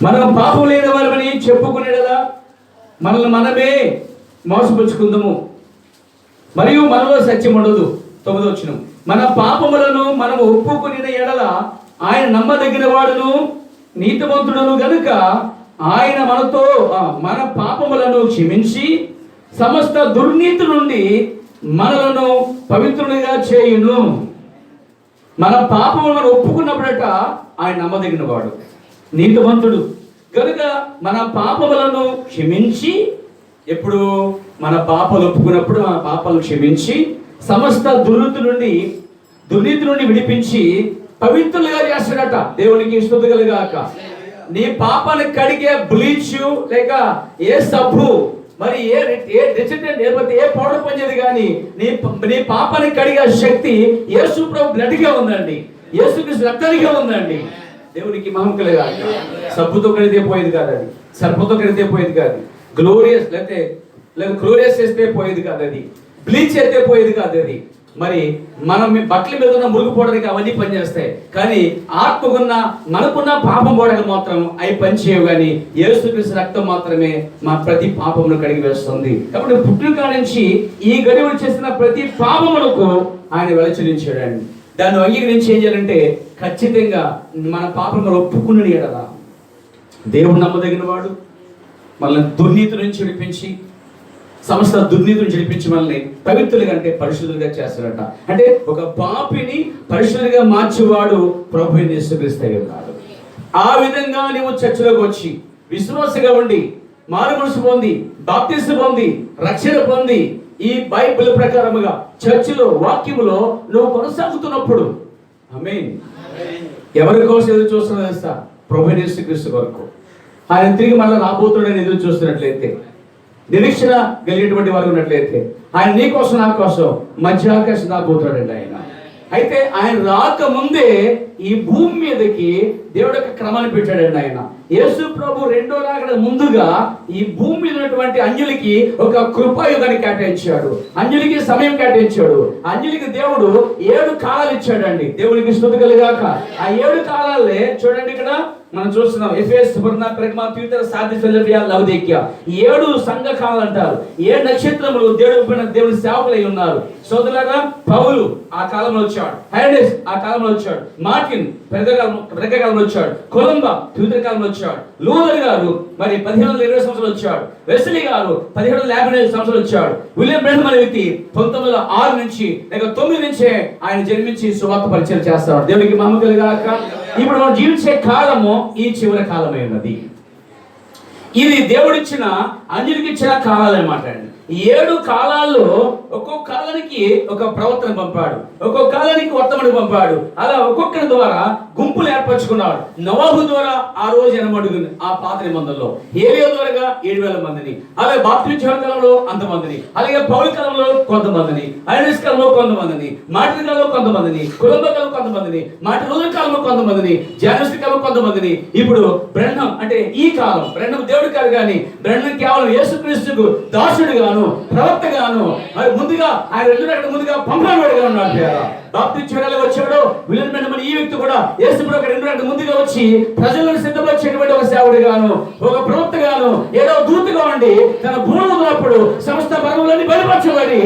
S1: మనం పాపం లేని వారమని చెప్పుకునేదా మనల్ని మనమే మోసపుచ్చుకుందాము, మరియు మనలో సత్యం ఉండదు. 9వ వచనం, మన పాపములను మనము ఒప్పుకుని ఎడల ఆయన నమ్మదగిన వాడును నీతిమంతుడును గనుక ఆయన మన పాపములను క్షమించి సమస్త దుర్నీతి నుండి మనలను పవిత్రునిగా చేయును. మన పాపములను ఒప్పుకున్నప్పుడట ఆయన నమ్మదగిన వాడు, నీతిమంతుడు కనుక మన పాపములను క్షమించి, ఎప్పుడు మన పాపాలు ఒప్పుకున్నప్పుడు మన పాపాలను క్షమించి సమస్త దుర్నీతి నుండి విడిపించి పవిత్రులుగా చేస్తాడట. దేవునికి స్తుతి కలుగాక. నీ పాపాన్ని కడిగే బ్లీచ్ లేక ఏ సబ్బు, మరి ఏ డిటర్జెంట్ లేకపోతే ఏ పౌడర్ పనిచేది, కానీ నీ పాపాన్ని కడిగే శక్తి యేసు ప్రభు బ్లడ్గా ఉందండి, యేసుక్రీస్తు రక్తానికే ఉందండి. దేవునికి మహిమ కలుగాక. సబ్బుతో కడితే పోయేది కాదు, అది సర్పతో కడితే పోయేది కాదు, గ్లోరియస్ లేదా క్లోరియస్ చేస్తే పోయేది కాదు, అది బ్లీచ్ అయితే పోయేది కాదు. అది మరి మనం బట్టల మీద ఉన్న మురుగు పోవడానికి అవన్నీ పనిచేస్తాయి, కానీ ఆత్మకున్న మనకున్న పాపం పోవడానికి మాత్రం అవి పనిచేయవు. కానీ యేసుక్రీస్తు రక్తం మాత్రమే మా ప్రతి పాపమును కడిగి వేస్తుంది. కాబట్టి పుట్టుక నుంచి ఈ గడివులు చేసిన ప్రతి పాపములకు ఆయన వెలచరించాడండి. దాన్ని అంగీకరించి ఏం చేయాలంటే, ఖచ్చితంగా మన పాపమును ఒప్పుకున్నది ఎడల దేవుడు నమ్మదగిన వాడు, మనల్ని దుర్నీతి నుంచి విడిపించి సమస్త దుర్నీతి నుంచి విడిపించి మనల్ని పవిత్రులుగా అంటే పరిశుద్ధులుగా చేస్తాడట. అంటే ఒక పాపిని పరిశుద్ధులుగా మార్చేవాడు ప్రభువైన యేసుక్రీస్తు ఉన్నాడు. ఆ విధంగా నీవు చర్చలోకి వచ్చి విశ్వాసగా ఉండి మారు మనసు పొంది బాప్తిస్మం పొంది రక్షణ పొంది ఈ బైబిల్ ప్రకారముగా చర్చిలో వాక్యములో నువ్వు కొనసాగుతున్నప్పుడు ఆమేన్. ఎవరి కోసం ఎదురు చూస్తున్నా తెలుసా? ప్రభువైన యేసుక్రీస్తు కొరకు. ఆయన తిరిగి మళ్ళీ రాబోతున్నాడని ఎదురు చూస్తున్నట్లయితే, నిరీక్షణ కలిగినటువంటి వారు ఉన్నట్లయితే, ఆయన నీ కోసం నా కోసం మధ్యాకాశం రాబోతున్నాడండి ఆయన. అయితే ఆయన రాకముందే ఈ భూమి మీదకి దేవుడు ఒక క్రమాన్ని పెట్టాడండి ఆయన. యేసు ప్రభు రెండో రాకడ ముందుగా ఈ భూమి మీద ఉన్నటువంటి అంజలికి ఒక కృపాయుగాన్ని కేటాయించాడు, అంజలికి సమయం కేటాయించాడు. అంజలికి దేవుడు 7 కాలాలు ఇచ్చాడండి. దేవునికి స్తుతి కలుగాక. ఆ 7 కాలాలే చూడండి, ఇక్కడ మనం చూస్తున్నాం. ఎఫెసు, స్మరణ, పెర్గమ, థియతైర, సార్డిస్, ఫిలదెల్ఫియా, లవొదికియా. 7 సంఘ కాలాలు అంటారు. 7 నక్షత్రములు దేవుడి సేవకులై ఉన్నారు. సోదరులారా, పౌలు ఆ కాలంలో వచ్చాడు, హెర్డెస్ ఆ కాలంలో వచ్చాడు, మార్టిన్ పెద్ద కాలంలో వచ్చాడు, కొలంబా థియతైర కాలంలో వచ్చాడు, లూథర్ గారు మరి 1520 సంవత్సరాలు వచ్చాడు, వెస్లీ గారు 1752 సంవత్సరాలు వచ్చాడు, విలియం బ్రెన్హమ్ అనే వ్యక్తి 1906 నుంచి లేక 9 నుంచే ఆయన జన్మించి సువార్త పరిచయం చేస్తాడు. దేవునికి మహిమ కలుగాక. ఇప్పుడు మనం జీవించే కాలము ఈ చివరి కాలమే ఉన్నది. ఇది దేవుడిచ్చిన అంజలికి ఇచ్చిన కాలాలు అన్నమాట అండి. 7 కాలాల్లో ఒక్కొక్క కాలానికి ఒక ప్రవర్తన పంపాడు, ఒక్కొక్క కాలానికి వర్తమానం పంపాడు. అలా ఒక్కొక్కరి ద్వారా గుంపులు ఏర్పరచుకున్నాడు. నోవహు ద్వారా ఆ రోజు 8 ఆ పాత నిబంధనలో, ఏలియా ద్వారా 7,000 మందిని, అలాగే బాప్తిస్మ కాలంలో అంతమందిని, అలాగే పౌలు కాలంలో కొంతమందిని, ఐనస్ కాలంలో కొంతమందిని, మార్టిన్ కాలంలో కొంతమందిని, కొలంబో కాలంలో కొంతమందిని, మార్టిన్ లూథర్ కాలంలో కొంతమందిని, జానస్ కాలంలో కొంతమందిని. ఇప్పుడు బ్రెన్హమ్ అంటే ఈ కాలం, బ్రెన్హమ్ దేవుడు కాదు కానీ బ్రెన్హమ్ కేవలం యేసుక్రీస్తుకు దాసుడుగాను ప్రవక్తగాను మరి ముందుగా ఆయన ముందుగా పంపబడిగా ఉన్నాడు. బాప్తిస్మ వచ్చాడు విలియం బ్రెన్హమ్ ఈ వ్యక్తి కూడా యేసు ప్రభు 2 గంటల ముందుగా వచ్చి ప్రజలను సిద్ధపరిచేటువంటి ఒక సేవకుడుగాను, ఒక ప్రవక్తగాను, ఏదో దూతగా ఉండి తన భూమి ఉన్నప్పుడు సమస్త పరములన్నీ బయలుపరచబడి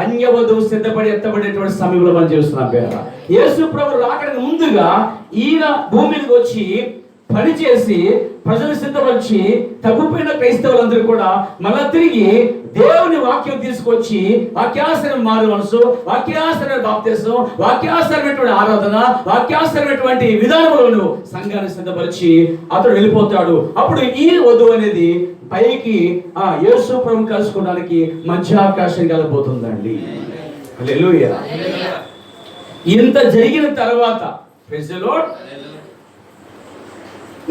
S1: అన్య వధువు సిద్ధపడి ఎత్తబడేటువంటి సమయంలో మనం చూస్తున్నాం. యేసు ప్రభు రాకడానికి ముందుగా ఈయన భూమి మీదకి వచ్చి పనిచేసి ప్రజలు సిద్ధపరిచి తగ్గిపోయిన క్రైస్తవులందరూ కూడా మళ్ళా తిరిగి దేవుని వాక్యం తీసుకొచ్చి వాక్యాసరం మారు మనసు, వాక్యాసరమైన బాప్తిసం, వాక్యాసరమైనటువంటి ఆరాధన, వాక్యాసరమైనటువంటి విధానంలోను సంఘాన్ని సిద్ధపరిచి అతడు వెళ్ళిపోతాడు. అప్పుడు ఈ వధువు అనేది పైకి ఆ యేసు ప్రభువుని కలుసుకోవడానికి మధ్యాకాశం కలబోతుందండి. హల్లెలూయా. ఇంత జరిగిన తర్వాత ప్రైజ్ ది లార్డ్,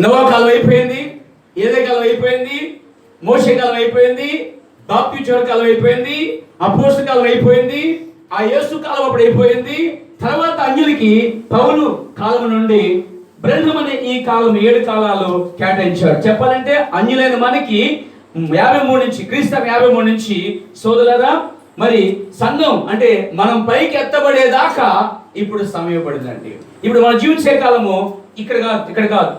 S1: నోవా కాలం అయిపోయింది, ఏదే కాలం అయిపోయింది, మోషే కాలం అయిపోయింది, బాప్తిస్మ కాలం అయిపోయింది, అపోస్తల కాలం అయిపోయింది, ఆ యేసు కాలం అప్పుడు అయిపోయింది. తర్వాత అంజలికి పౌలు కాలం నుండి బ్రెన్హమ్ అనే ఈ కాలం 7 కాలాలు కేటాయించాడు. చెప్పాలంటే అంజలైన మనకి 53 నుంచి క్రీస్తు 53 నుంచి సోదరులారా మరి సంఘం అంటే మనం పైకి ఎత్తబడేదాకా ఇప్పుడు సమయం పడిందండి. ఇప్పుడు మనం జీవించే కాలము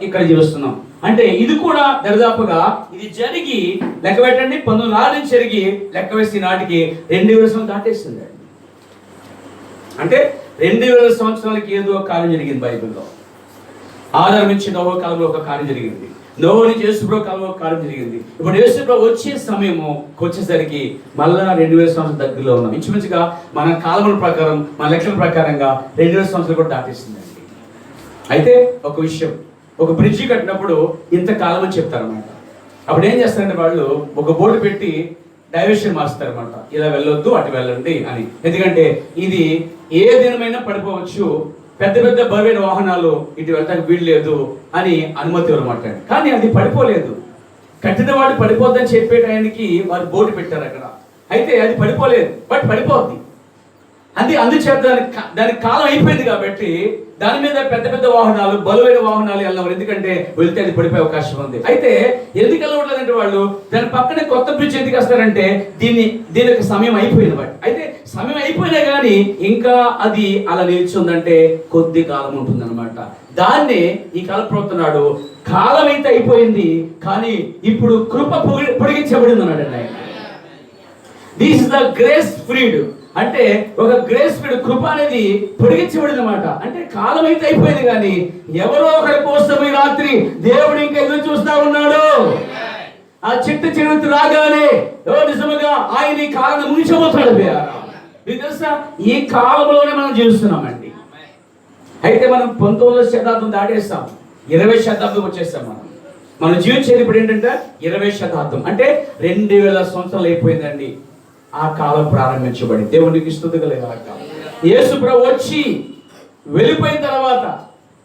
S1: ఇక్కడ జీవిస్తున్నాం. అంటే ఇది కూడా దరిదాపుగా ఇది జరిగి లెక్క పెట్టండి 1906 నుంచి జరిగి లెక్క వేసి నాటికి 2000 సంవత్సరాలు దాటేస్తుంది. అంటే 2000 సంవత్సరాలకి ఏదో ఒక కార్యం జరిగింది బైబిల్లో. ఆదాము నుంచి నోవా కాలంలో ఒక కార్యం జరిగింది, నోవా నుంచి యేసు ప్రభు కాలంలో ఒక కార్యం జరిగింది. ఇప్పుడు యేసు ప్రభు వచ్చే సమయము వచ్చేసరికి మళ్ళా 2000 సంవత్సరాల దగ్గరలో ఉన్నాం. ఇంచుమించుగా మన కాలముల ప్రకారం, మన లెక్కల ప్రకారంగా 2000 సంవత్సరాలు కూడా దాటేస్తుందండి. అయితే ఒక విషయం, ఒక బ్రిడ్జి కట్టినప్పుడు ఇంతకాలం అని చెప్తారన్నమాట. అప్పుడు ఏం చేస్తారంటే వాళ్ళు ఒక బోర్డు పెట్టి డైవర్షన్ మారుస్తారన్నమాట, ఇలా వెళ్ళొద్దు అటు వెళ్ళండి అని. ఎందుకంటే ఇది ఏ దినమైనా పడిపోవచ్చు, పెద్ద పెద్ద బరువైన వాహనాలు ఇటు వెళ్ళడానికి వీలు లేదు అని అనుమతి ఇవ్వమాట. కానీ అది పడిపోలేదు. కట్టిన వాడు పడిపోద్దని చెప్పే టైంకి వారు బోర్డు పెట్టారు అక్కడ. అయితే అది పడిపోలేదు, బట్ పడిపోద్ది. అందుచేత దానికి కాలం అయిపోయింది కాబట్టి దాని మీద పెద్ద పెద్ద వాహనాలు, బలువైన వాహనాలు వెళ్ళినవారు, ఎందుకంటే వెళ్తే అది పడిపోయే అవకాశం ఉంది. అయితే ఎందుకు వెళ్ళవట్లేదంటే వాళ్ళు దాని పక్కనే కొత్త బ్రిడ్జ్ ఎందుకు వస్తారంటే దీనికి సమయం అయిపోయింది. బట్ అయితే సమయం అయిపోయినా కానీ ఇంకా అది అలా నిల్చుందంటే కొద్ది కాలం ఉంటుంది అనమాట. దాన్నే ఈ కాలం ప్రవక్తన్నాడు, కాలం అయితే అయిపోయింది కానీ ఇప్పుడు కృప పొడిగించబడింది అన్నాడు ఆయన. This is the grace ఫ్రీడ్. అంటే ఒక గ్రేస్ పీరియడ్, కృప అనేది పొడిగించబడింది అన్నమాట. అంటే కాలం అయితే అయిపోయింది కానీ ఎవరో ఒకరి కోసం ఈ రాత్రి దేవుడు ఇంకా ఎదురు చూస్తా ఉన్నాడు. ఆ చిట్టు చిరుతి రాగానే నిజముగా ఆయన ఈ కాలం ముగిసిపోతాడు. మీకు తెలుసా, ఈ కాలంలోనే మనం జీవిస్తున్నామండి. అయితే మనం 19వ శతాబ్దం దాటేస్తాం, 20వ శతాబ్దం వచ్చేస్తాం. మనం జీవించేది ఇప్పుడు ఏంటంటే 20వ శతాబ్దం. అంటే 2000 సంవత్సరాలు అయిపోయిందండి. ఆ కాలం ప్రారంభించబడి దేవునికి స్తుతి కలుగాక. యేసు ప్రభు వచ్చి వెళ్ళిపోయిన తర్వాత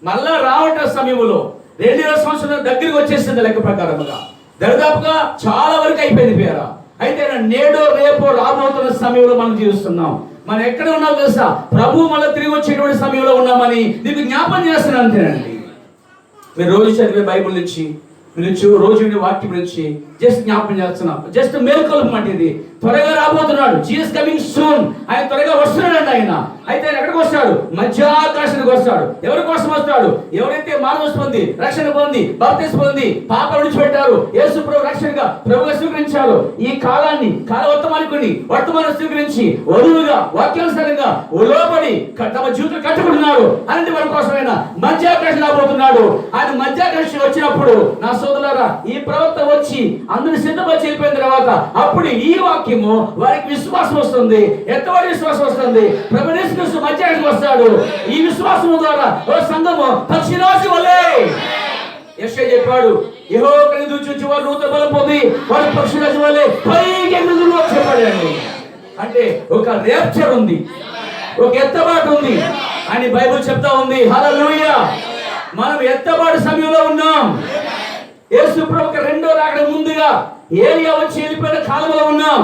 S1: మళ్ళా రావట సమయంలో 2000 సంవత్సరాల దగ్గరికి వచ్చేసింది లెక్క ప్రకారముగా. దరిదాపుగా చాలా వరకు అయిపోయింది పేర. అయితే నేడో రేపో రాబోతున్న సమయంలో మనం జీవిస్తున్నాం. మనం ఎక్కడ ఉన్నాం తెలుసా? ప్రభు మళ్ళీ తిరిగి వచ్చేటువంటి సమయంలో ఉన్నామని నీకు జ్ఞాపకం చేస్తున్నాను అంతేనండి. మీరు రోజు చదివే బైబిల్ నుంచి, మీరు రోజు వినే వాక్యం నుంచి జస్ట్ జ్ఞాపకం చేస్తున్నాం. జస్ట్ మేల్కొల్పమంటే ఇది త్వరగా రాబోతున్నాడు. Jesus coming soon. ఆయన త్వరగా వస్తున్నాడంట ఆయన. అయితే ఆయన ఎక్కడికి వస్తాడు? మధ్యాకాశానికి వస్తాడు. ఎవరి కోసం వస్తాడు? ఎవరైతే మానవస్ పొంది రక్షణ పొంది బాప్తిస్మం పొంది పాపాలు విడిచిపెట్టారు, యేసు ప్రభు రక్షణగా ప్రభువుగా స్వీకరించారు, ఈ కాలాన్ని వర్తమానం స్వీకరించి వధువుగా వాక్యానుసారంగా లోబడి తమ జీవితం కట్టుకుంటున్నారు. అలాంటి వారి కోసమైనా మధ్యాకాశం రాబోతున్నాడు. ఆయన మధ్యాకాశం వచ్చినప్పుడు నా సోదరులారా, ఈ ప్రవక్త వచ్చి అందరిని సిద్ధపరిచి వెళ్ళిపోయిన తర్వాత అప్పుడు ఈ వాక్యము వారికి విశ్వాసం వస్తుంది. ఎంతవరకు విశ్వాసం వస్తుంది? ప్రభు యేసు క్రీస్తు మధ్యాకాశం వస్తాడు. ఈ విశ్వాసం ద్వారా ఓ సంఘము పక్షిరాజు వలె, యెషయా చెప్పాడు, యెహోవా కన్ను చూచి వారు నూతన బలం పొంది వారు పక్షిరాజు వలె పైకి ఎగురుదురు అని చెప్పాడండి. అంటే ఒక రేప్చర్ ఉంది, ఒక ఎత్తబాటు ఉంది అని బైబిల్ చెప్తా ఉంది. హల్లెలూయా. మనం ఎత్తబాటు సమయంలో ఉన్నాం. యేసు ప్రభువుకి రెండో రాకడ ముందుగా ఏలియా వచ్చి వెళ్ళిపోయిన కాలంలో ఉన్నాం.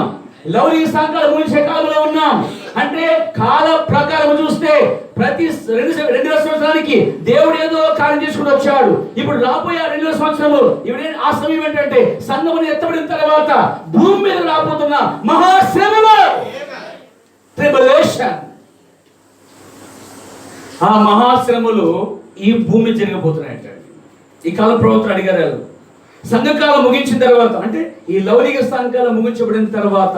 S1: లౌకిక సంఘాలు ముగిసే కాలంలో ఉన్నాం. అంటే కాల ప్రకారం చూస్తే ప్రతి 2000 సంవత్సరానికి దేవుడు ఏదో కార్యం చేసుకుని వచ్చాడు. ఇప్పుడు రాబోయే 2000 సంవత్సరము ఇప్పుడు ఆ సమయం ఏంటంటే సంఘమును ఎత్తబడిన తర్వాత భూమి మీద రాబోతున్న మహాశ్రమలు, ట్రిబులేషన్. ఆ మహాశ్రమలు ఈ భూమి జరగబోతున్నాయంట. ఈ కాలం ప్రవక్తలు అడిగారు, సంఘకాలం ముగించిన తర్వాత, అంటే ఈ లౌకిక సంఘకాలం ముగించబడిన తర్వాత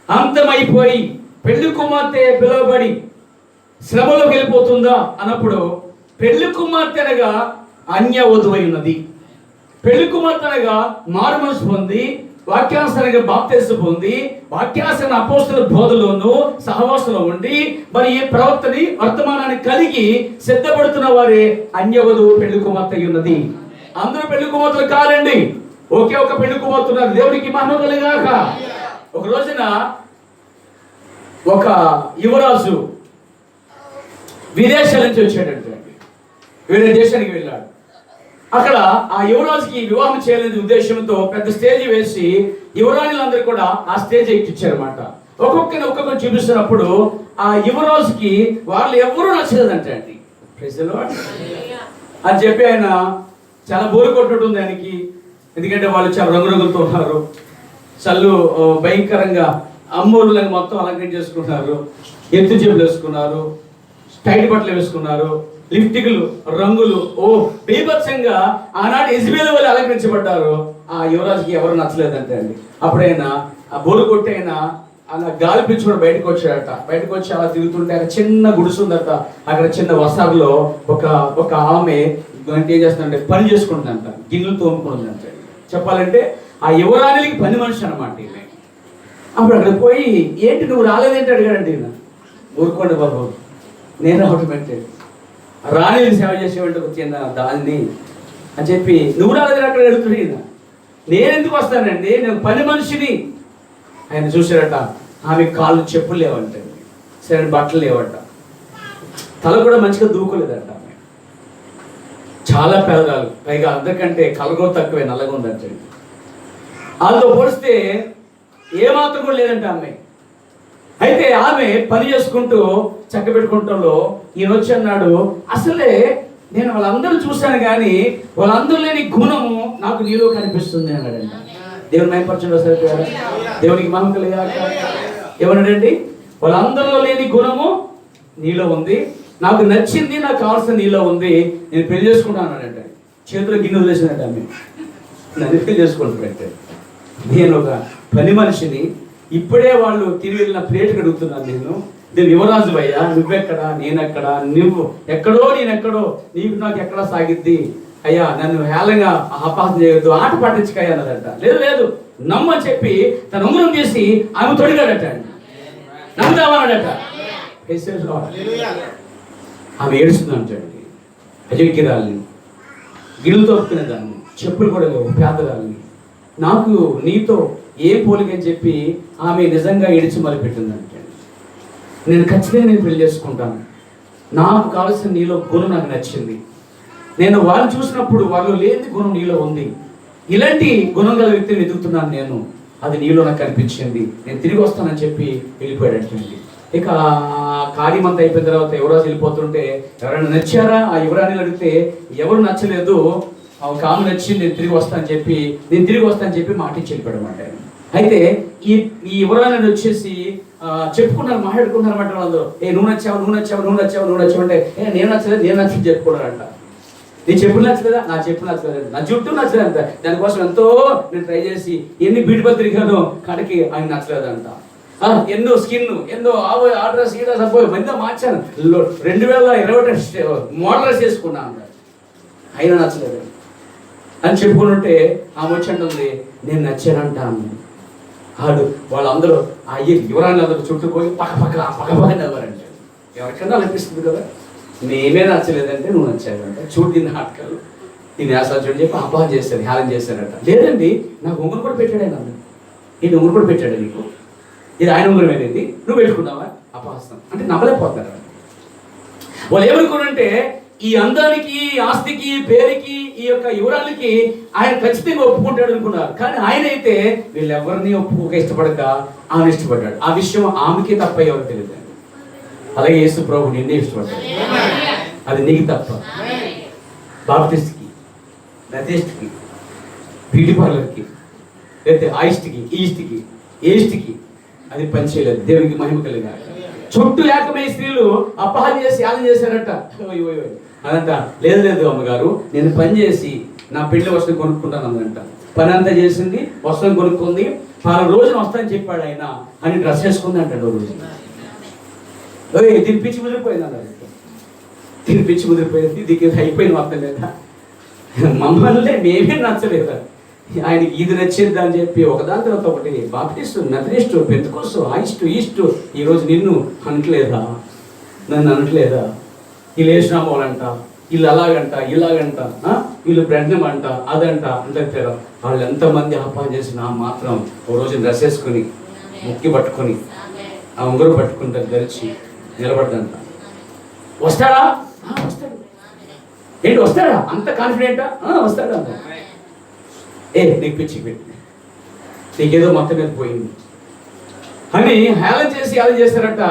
S1: అంతమైపోయి పెళ్లి కుమార్తె పిలువబడి శ్రమలోకి వెళ్ళిపోతుందా అన్నప్పుడు, పెళ్లి కుమార్తె అనగా అన్య వధువై ఉన్నది. పెళ్లి కుమార్తె అనగా మారు మనసు పొంది వాక్యానుసారంగా బాప్తిస్మం పొంది వాక్యానుసార అపోస్తలుల బోధలోను సహవాసంలో ఉండి మరి ఈ ప్రవక్తని వర్తమానాన్ని కలిగి సిద్ధపడుతున్న వారే అన్య వధువు పెళ్లి కుమార్తె ఉన్నది. అందరూ పెళ్లి కుమార్తెలు కాదండి, ఒకే ఒక పెళ్లి కుమార్తె ఉన్నారు. దేవుడికి మహిమ కలుగాక. ఒక రోజున ఒక యువరాజు విదేశాల నుంచి వచ్చాడంటే, వేరే దేశానికి వెళ్ళాడు. అక్కడ ఆ యువరాజుకి వివాహం చేయాలనే ఉద్దేశంతో పెద్ద స్టేజ్ వేసి యువరాణులందరూ కూడా ఆ స్టేజ్ ఎక్కిచ్చారన్నమాట. ఒక్కొక్కరిని చూపిస్తున్నప్పుడు ఆ యువరాజుకి వాళ్ళు ఎవరూ నచ్చలేదంటే అండి. అని చెప్పి ఆయన చాలా బోరు కొట్టుతుంది ఆయనకి. ఎందుకంటే వాళ్ళు చాలా రంగురంగులతో ఉన్నారు, చల్లు భయంకరంగా అమ్మోరులను మొత్తం అలంకరణ చేసుకున్నారు, ఎత్తు జేబులు వేసుకున్నారు, టైట్ బట్టలు వేసుకున్నారు, లిప్టిక్లు రంగులు బీభత్సంగా ఆనాడు ఇజ్రాయేలు వాళ్ళు అలంకరించబడ్డారు. ఆ యువరాజుకి ఎవరు నచ్చలేదంటే అండి. అప్పుడైనా ఆ బోరు కొట్టి అయినా అలా గాలి పిలుచుకొని బయటకు వచ్చాడట. బయటకు వచ్చి అలా తిరుగుతుంటే అక్కడ చిన్న గుడిసు ఉందట. అక్కడ చిన్న వసారులో ఒక ఆమె ఏం చేస్తుందంటే పని చేసుకుంటుందంట, గిన్నెలు తోముకుంటుందంట. చెప్పాలంటే ఆ యువరాణికి పని మనిషి అనమాట ఈమె. అప్పుడు అక్కడ పోయి ఏంటి నువ్వు రాలేదేంటి అడిగాడండి. ఊరుకోండి బాబు, నేను రావటం అంటే రాణిని సేవ చేసేవాళ్ళు వచ్చింది దాన్ని అని చెప్పి నువ్వు రాలేదని అక్కడ అడుగుతున్నాయి. నేను ఎందుకు వస్తానండి, నేను పని మనిషిని. ఆయన చూశాడట, ఆమె కాళ్ళు చెప్పులు లేవంట, సరే బట్టలు లేవంట, తల కూడా మంచిగా దూకోలేదంట. ఆమె చాలా పేదరాలు, పైగా అందరికంటే కలగో తక్కువే, నల్లగా ఉందంట. వాళ్ళతో పోలిస్తే ఏమాత్రం కూడా లేదంట ఆమె. అయితే ఆమె పని చేసుకుంటూ చక్క పెట్టుకుంటూ ఈయన వచ్చి అన్నాడు, అసలే నేను వాళ్ళందరూ చూశాను కానీ వాళ్ళందరూ లేని గుణము నాకు నీలో కనిపిస్తుంది అన్నాడంట. దేవుని మహిమపరచండి ఒకసారి, దేవునికి మహిమ కలుగాక. ఏమన్నాడండి? వాళ్ళందరిలో లేని గుణము నీలో ఉంది, నాకు నచ్చింది, నాకు కావాల్సిన నీలో ఉంది, నేను పెళ్లి చేసుకుంటాను అన్నాడంట. చేతిలో గిన్నె వదిలేసినట్టు ఆమె నన్ను పెళ్లి చేసుకుంటాడంటే. నేను ఒక పని మనిషిని, ఇప్పుడే వాళ్ళు తిరిగి వెళ్ళిన ప్లేట్ కడుగుతున్నాను. నేను యువరాజు అయ్యా, నువ్వెక్కడా నేనెక్కడా, నువ్వు ఎక్కడో నేనెక్కడో, నీకు నాకు ఎక్కడా సాగిద్ది అయ్యా, నన్ను హేళంగా అపహాసం చేయొద్దు, ఆట పట్టించుకయ్యా అన్నదట. లేదు నమ్మని చెప్పి తన ఉంగరం చేసి ఆమె తొడిగాడట. నమ్ముతామన్నాడట. ఆమె ఏడుస్తుందంటండి. అజగిరాల్ని గిన్నెలు తోపుకునేదాన్ని, చెప్పులు కూడా లేవు, పేదరాల్ని, నాకు నీతో ఏ పోలిక అని చెప్పి ఆమె నిజంగా ఏడిచి మొదలుపెట్టిందంటే, నేను ఖచ్చితంగా నేను పెళ్లి చేసుకుంటాను, నాకు కావాల్సిన నీలో గుణం నాకు నచ్చింది, నేను వాళ్ళు చూసినప్పుడు వాళ్ళు లేని గుణం నీలో ఉంది, ఇలాంటి గుణం గల వ్యక్తిని వెతుకుతున్నాను నేను, అది నీలో నాకు కనిపించింది, నేను తిరిగి వస్తానని చెప్పి వెళ్ళిపోయాడంటండి. ఇక కార్యం అంతా అయిపోయిన తర్వాత యువరాజు వెళ్ళిపోతుంటే ఎవరైనా నచ్చారా ఆ యువరాణిని అడిగితే ఎవరు నచ్చలేదు, ఒక ఆమె నచ్చింది, నేను తిరిగి వస్తానని చెప్పి మాట ఇచ్చి వెళ్ళిపోయాడన్నమాట. అయితే ఈ యువరాణి వచ్చేసి చెప్పుకున్నారు, మాట్లాడుకున్నారన్నమాట వాళ్ళు. నువ్వు నచ్చావు అంటే నేను నచ్చలేదు చెప్పుకున్నారంట. నీ చెప్పులు నచ్చలేదా, నా చెప్పులు నచ్చలేదు, నా జుట్టు నచ్చలేదంట, దానికోసం ఎంతో నేను ట్రై చేసి ఎన్ని బ్యూటీ పార్లర్ తిరిగానో కాడికి ఆయన నచ్చలేదంట. ఎన్నో స్కిన్, ఎన్నో ఆర్డర్స్ మందో మార్చాను, 2020 మోడల్ డ్రెస్ చేసుకున్నా అంట, అయినా నచ్చలేదు అని చెప్పుకుంటుంటే ఆమె వచ్చి నేను నచ్చానంటాను. వాళ్ళందరూ యువరాన్ని అందరూ చుట్టుకొని పక్క నవ్వారంటే ఎవరికన్నా అనిపిస్తుంది కదా, నేనే నచ్చలేదంటే నువ్వు నచ్చావంట, చూడు దీని నాటకాలు, దీన్ని అసలు చూడని చెప్పి అపహారం చేశారు, హేళన చేశారట. లేదండి నాకు ఉంగురు కూడా పెట్టాడు ఆయన, నేను ఉంగురు కూడా పెట్టాడు నీకు, ఇది ఆయన ఉంగురం అనేది నువ్వు పెట్టుకున్నావా, అపహాసం అంటే నమ్మలేకపోతారు. వాళ్ళు ఏమనుకున్నారంటే ఈ అందానికి, ఆస్తికి, పేరుకి, ఈ యొక్క యువరాలకి ఆయన ఖచ్చితంగా ఒప్పుకుంటాడు అనుకున్నారు. కానీ ఆయన అయితే వీళ్ళెవరిని ఒప్పుకోక ఇష్టపడక ఆమె ఇష్టపడ్డాడు. ఆ విషయం ఆమెకి తప్ప ఎవరు తెలియదు. అలాగే యేసు ప్రభు నిన్నే ఇష్టపడ్డాడు, అది నీకు తప్ప. బాప్టిస్ట్కి, మెథడిస్ట్కి, బ్యూటీ పార్లర్కి, లేకపోతే ఆయిస్ట్కి, ఈస్ట్కి అది పనిచేయలేదు. దేవునికి మహిమ కలిగా చుట్టూ ఏకమై స్త్రీలు అపహారం చేసి యాగం చేశారట. అదంట లేదు అమ్మగారు, నేను పని చేసి నా పెళ్లి వస్త్రం కొనుక్కుంటాను అందంట. పని అంతా చేసింది, వస్త్రం కొనుక్కుంది, 4 రోజులు వస్తానని చెప్పాడు ఆయన అని డ్రెస్ వేసుకుంది అంటాడు. ఓ రోజు దీని పిచ్చి ముదిరిపోయింది అన్నారు, దీని పిచ్చి ముదిరిపోయింది, దీనికి అయిపోయింది మొత్తం లేదా, మమ్మల్ని మేమే నచ్చలేదా, ఆయనకి ఇది నచ్చేది అని చెప్పి ఒకదాని తర్వాత ఒకటి బాప్టిస్టు, మెథడిస్టు, పెంతెకోస్తు, ఈస్టు ఈరోజు నిన్ను అనట్లేదా, నన్ను అనట్లేదా, వీళ్ళు వేసినామోలంట, వీళ్ళు అలాగంట, ఇలాగంట, వీళ్ళు బ్రెడ్నం అంట, అదంట అంటే వాళ్ళు ఎంతమంది అపహారం చేసిన మాత్రం ఓ రోజు డ్రెస్ వేసుకుని ముక్కి పట్టుకొని ఆ ఉంగరం పట్టుకుని గెలిచి నిలబడ్డంట. వస్తాడా, వస్తాడు ఏంటి, వస్తాడా, అంత కాన్ఫిడెంటా, వస్తాడా అంత. నీకు పిచ్చి పెట్టి నీకేదో మొత్తం మీద పోయింది అని హేళన చేశారట.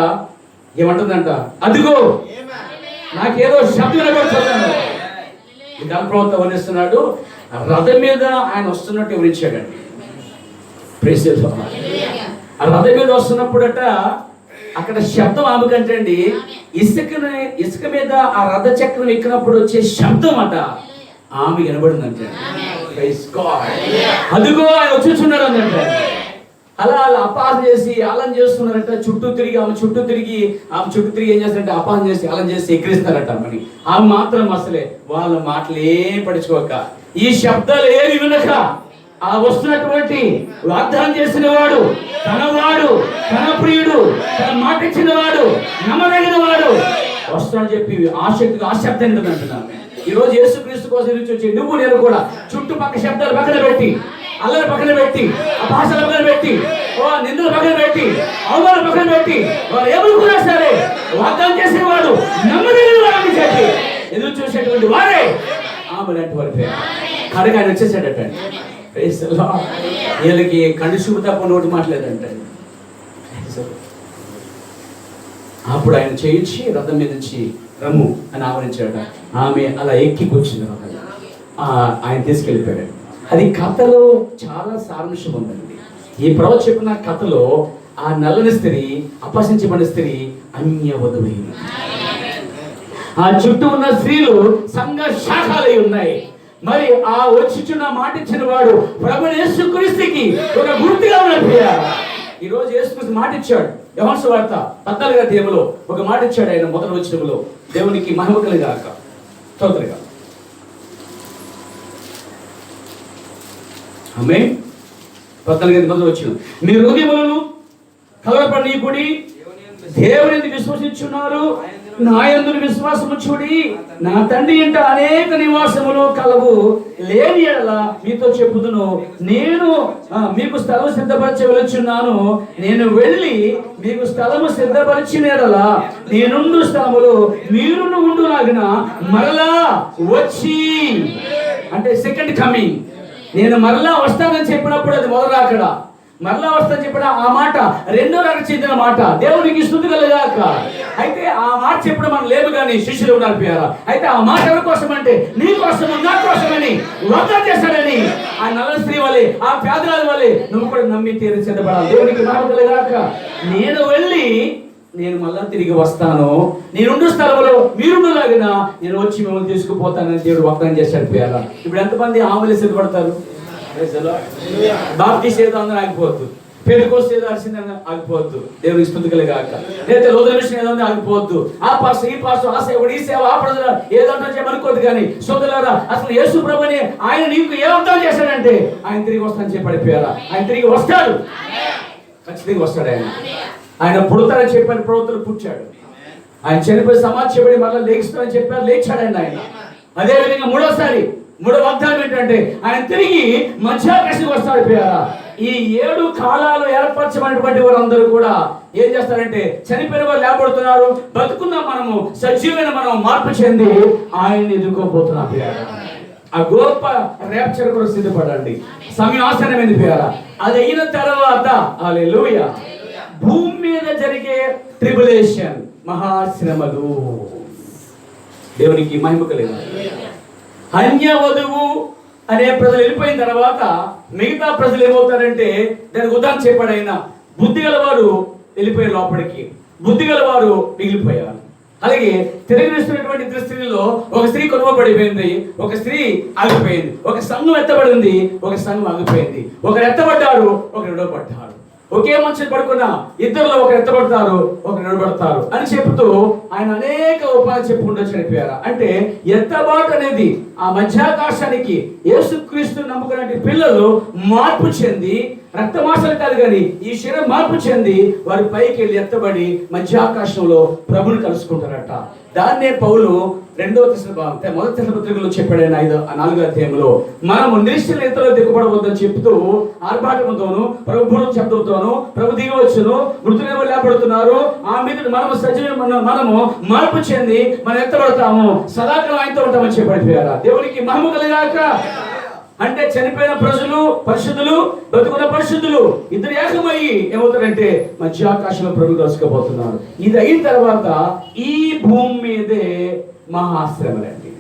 S1: ఏమంటుందంట, అదిగో నాకేదో శబ్దం వినబడుతుందండి. ప్రభుత్వం వర్ణిస్తున్నాడు, రథం మీద ఆయన వస్తున్నట్టు వివరించాడండి. ఆ రథం మీద వస్తున్నప్పుడట అక్కడ శబ్దం ఆమెకంటే అండి ఇసుక మీద ఆ రథ చక్రం ఎక్కినప్పుడు వచ్చే శబ్దం అట ఆమె వినబడిందంటే, అదిగో ఆయన వచ్చుచున్నాడు అందంటే. అలా అపహారం చేసి ఆలం చేస్తున్నారంట. ఆమె చుట్టూ తిరిగి ఏం చేస్తారంటే అపహారం చేసి ఆలం చేసి ఎక్కిరిస్తారట. మరి ఆమె మాత్రం అసలే వాళ్ళ మాటలు ఏం పడుచుకోక, ఈ శబ్దాలు ఏవి వినక, ఆ వస్తున్నటువంటి వాగ్దానం చేసిన వాడు, తన ప్రియుడు, తన మాట ఇచ్చిన వాడు, నమ్మదగిన వాడు వస్తాడని చెప్పి ఆ శబ్దం ఏంటంటున్నాను. ఈ రోజు యేసుక్రీస్తు కోసం వచ్చి నువ్వు నేను కూడా చుట్టుపక్కల శబ్దాలు పక్కన పెట్టి, అల్లరి పక్కన పెట్టి, అపహాసాల పక్కన పెట్టి, నిందలు పక్కన పెట్టి, అవమానం పక్కన పెట్టి, వారు ఏమనుకున్నా సరే వాగ్దానం చేసిన వాడు, నమ్మదగిన వాడని చెప్పి ఎదురు చూసేటువంటి వారే ఆమె లాంటి వారి పేరు కడగా ఆయన వచ్చేసాడట. వీళ్ళకి కంటి చూపు తప్ప నోటి మాట్లాడంట. అప్పుడు ఆయన చేయించి రథం మీద నుంచి రమ్ము అని ఆవరించాడ. ఆమె అలా ఎక్కి కూర్చుంది, ఆయన తీసుకెళ్ళిపోయాడు. అది కథలో చాలా సారాంశం ఉందండి. ఈ ప్రవక్త చెప్పిన కథలో ఆ నల్లని స్త్రీ, అపహసించబడిన స్త్రీ అన్యవధువైంది. ఆ చుట్టూ ఉన్న స్త్రీలు సంఘ శాఖలై ఉన్నాయి. మరి ఆ వచ్చిన మాట ఇచ్చిన వాడు ప్రభువైన యేసుక్రీస్తుకి ఒక గుర్తుగా ఉన్నట్టు ఈ రోజు యేసుక్రీస్తు మాట ఇచ్చాడు. యోహాను సువార్త 14వ అధ్యాయంలో ఒక మాట ఇచ్చాడు ఆయన మొదటి వచనంలో. దేవునికి మహిమ కలుగాక. స్తోత్రంగా ఆమేన్. 14వ మొదటి వచనం, మీ హృదయములను కలవరపడనీయకుడి, దేవుని విశ్వసించున్నారు, నా యందు విశ్వాసము చూడి నా తండ్రి ఇంట అనేక నివాసములు కలవు, లేని ఎడల మీతో చెప్పుదును, నేను మీకు స్థలం సిద్ధపరచ వెలుచున్నాను. నేను వెళ్ళి మీకు స్థలము సిద్ధపరిచిన ఎడల నేనుండు స్థలములో మీరును ఉండులాగిన మరలా వచ్చి, అంటే సెకండ్ కమింగ్, నేను మరలా వస్తానని చెప్పినప్పుడు అది మొదలు రాకడ, మరలా వస్తానని చెప్పిన ఆ మాట రెండో రాక చెందిన మాట. దేవునికి స్తుతి కలుగాక. అయితే ఆ మాట చెప్పడం మనం లేవు కానీ శిష్యులు నడిపారా. అయితే ఆ మాట ఎవరి కోసం అంటే నీ కోసము నా కోసమని వాగ్దానం చేశాడని ఆ నల్ల స్త్రీ వలె, ఆ పేదరాల వలె నువ్వు కూడా నమ్మి తీరు సిద్ధపడాలి. దేవునికి మాట కలుగాక. నేను వెళ్ళి నేను మళ్ళా తిరిగి వస్తాను, నేనుండు స్థలంలో మీరుండులాగిన నేను వచ్చి మిమ్మల్ని తీసుకుపోతానని దేవుడు వాగ్దానం చేశాడు. పేరా ఇప్పుడు ఎంతమంది ఆమెలు సిద్ధపడతారు? బాప్టిస్ట్ ఏదో అందరూ ఆగిపోవద్దు, పెరుకోస్ ఏదో అరిసిందని ఆగిపోవద్దు. దేవుడికి స్తుతి కలుగాక. లేదా లోదల విషయం ఏదో ఆగిపోవద్దు. ఆ పాస్ ఈ పాస్ ఆ సేవ ఈ సేవ ఆ ప్రజలు ఏదంటే చెప్పనుకోవద్దు. కానీ సోదరులారా, అసలు యేసు ప్రభుని ఆయన నీకు ఏ అర్థం చేశాడంటే ఆయన తిరిగి వస్తానని చెప్పాడు. పేరా ఆయన తిరిగి వస్తాడు, ఖచ్చితంగా వస్తాడు. ఆయన పుడతారని చెప్పాడు, ప్రవక్తలు పుట్టాడు. ఆయన చనిపోయి సమాధి చేయబడి మళ్ళీ లేచిస్తానని చెప్పారు, లేచాడండి ఆయన. అదేవిధంగా మూడో వాగ్దానం ఏంటంటే ఆయన తిరిగి మధ్యాకాశానికి వస్తాడు. పేరా ఈ 7 కాలాలు ఏర్పరచబడినటువంటి వారందరూ కూడా ఏం చేస్తారంటే చనిపోయిన వారు లేపడుతున్నారు, బతుకున్న మనము సజీవమైన మనం మార్పు చెంది ఆయన్ని ఎదుర్కోబోతున్నాం. పేరా ఆ గొప్ప ర్యాప్చర్ కూడా సిద్ధపడండి. సమయం ఆసన్నమైంది. పేరా అది అయిన తర్వాత హల్లెలూయా భూమి మీద జరిగే ట్రిబులేషన్, మహాశ్రమలు. దేవునికి మహిమ కలుగును. అన్య వధువు అనే ప్రజలు వెళ్ళిపోయిన తర్వాత మిగతా ప్రజలు ఏమవుతారంటే దానికి ఉదాహరణ చెప్పాడు ఆయన. బుద్ధి గలవారు వెళ్ళిపోయారు లోపలికి, బుద్ధి గలవారు మిగిలిపోయారు. అలాగే తిరగనిస్తున్నటువంటి ఇద్దరు స్త్రీల్లో ఒక స్త్రీ కొనుగోబడిపోయింది, ఒక స్త్రీ ఆగిపోయింది. ఒక సంఘం ఎత్తబడింది, ఒక సంఘం ఆగిపోయింది. ఒకరు ఎత్తబడ్డారు, ఒకరు విడవబడ్డారు. ఒకే మనిషి పడుకున్న ఇద్దరులో ఒకరు ఎత్తబడతారు, ఒకరు నిలబడతారు అని చెబుతూ ఆయన అనేక ఉపాధి చెప్పుకుంటూ చనిపోయారు. అంటే ఎత్తబాటు అనేది ఆ మధ్యాకాశానికి యేసుక్రీస్తు నమ్ముకునే పిల్లలు మార్పు చెంది, రక్తమాసాలు కాదు కానీ ఈ శరీరం మార్పు చెంది వారి పైకి వెళ్ళి ఎత్తబడి మధ్యాకాశంలో ప్రభుని కలుసుకుంటారట. దాన్నే పౌలు మొదటి పత్రికలో చెప్పాడు. 4వ అధ్యాయంలో మనము నిశ్చలతలో దిక్కుపడవద్దని చెప్తూ ఆర్భాటంతోను ప్రభువును శబ్దంతోను ప్రభు దిగవచ్చును, మృతులు లేపడుతున్నారు, ఆ మీద మనము మనము మార్పు చెంది మనం ఎత్తబడతాము, సదాకాలం ఆయనతో ఉంటామని చెప్పాడు. దేవునికి మహిమ కలుగాక. అంటే చనిపోయిన ప్రజలు పరిశుద్ధులు, బతుకున్న పరిశుద్ధులు ఇద్దరు ఏకమయ్యి ఏమవుతారంటే మధ్యాకాశంలో ప్రభు కలుసుకోబోతున్నారు. ఇది అయిన తర్వాత ఈ భూమి మీదే మహాశ్రమలండి.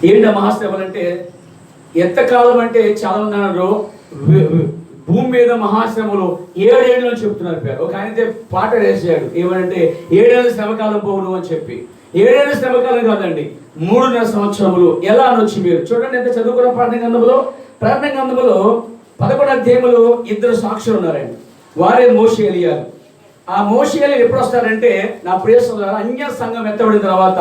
S1: ఏంట మహాశ్రమలు అంటే ఎంతకాలం అంటే చాలా మంది అన్నారు భూమి మీద మహాశ్రమలు 7 ఏళ్ళు అని చెప్తున్నారు. పేరు ఒక ఆయన పాట వేసాడు ఏమంటే 7 ఏళ్ళ శ్రమకాలం పోవును అని చెప్పి. 7 ఏళ్ళ శ్రమకాలం కాదండి, 3.5 సంవత్సరములు. ఎలా అనొచ్చు మీరు చూడండి. ఎంత చదువుకున్న ప్రకటన గ్రంథములో 11వ అధ్యాయంలో 2 సాక్షులు ఉన్నారండి. వారే మోషే ఎలియాలు. ఆ మోషే ఎలియాలు ఎప్పుడు వస్తారంటే నా ప్రియ సోదరులారా, అన్య సంఘం ఎత్తబడిన తర్వాత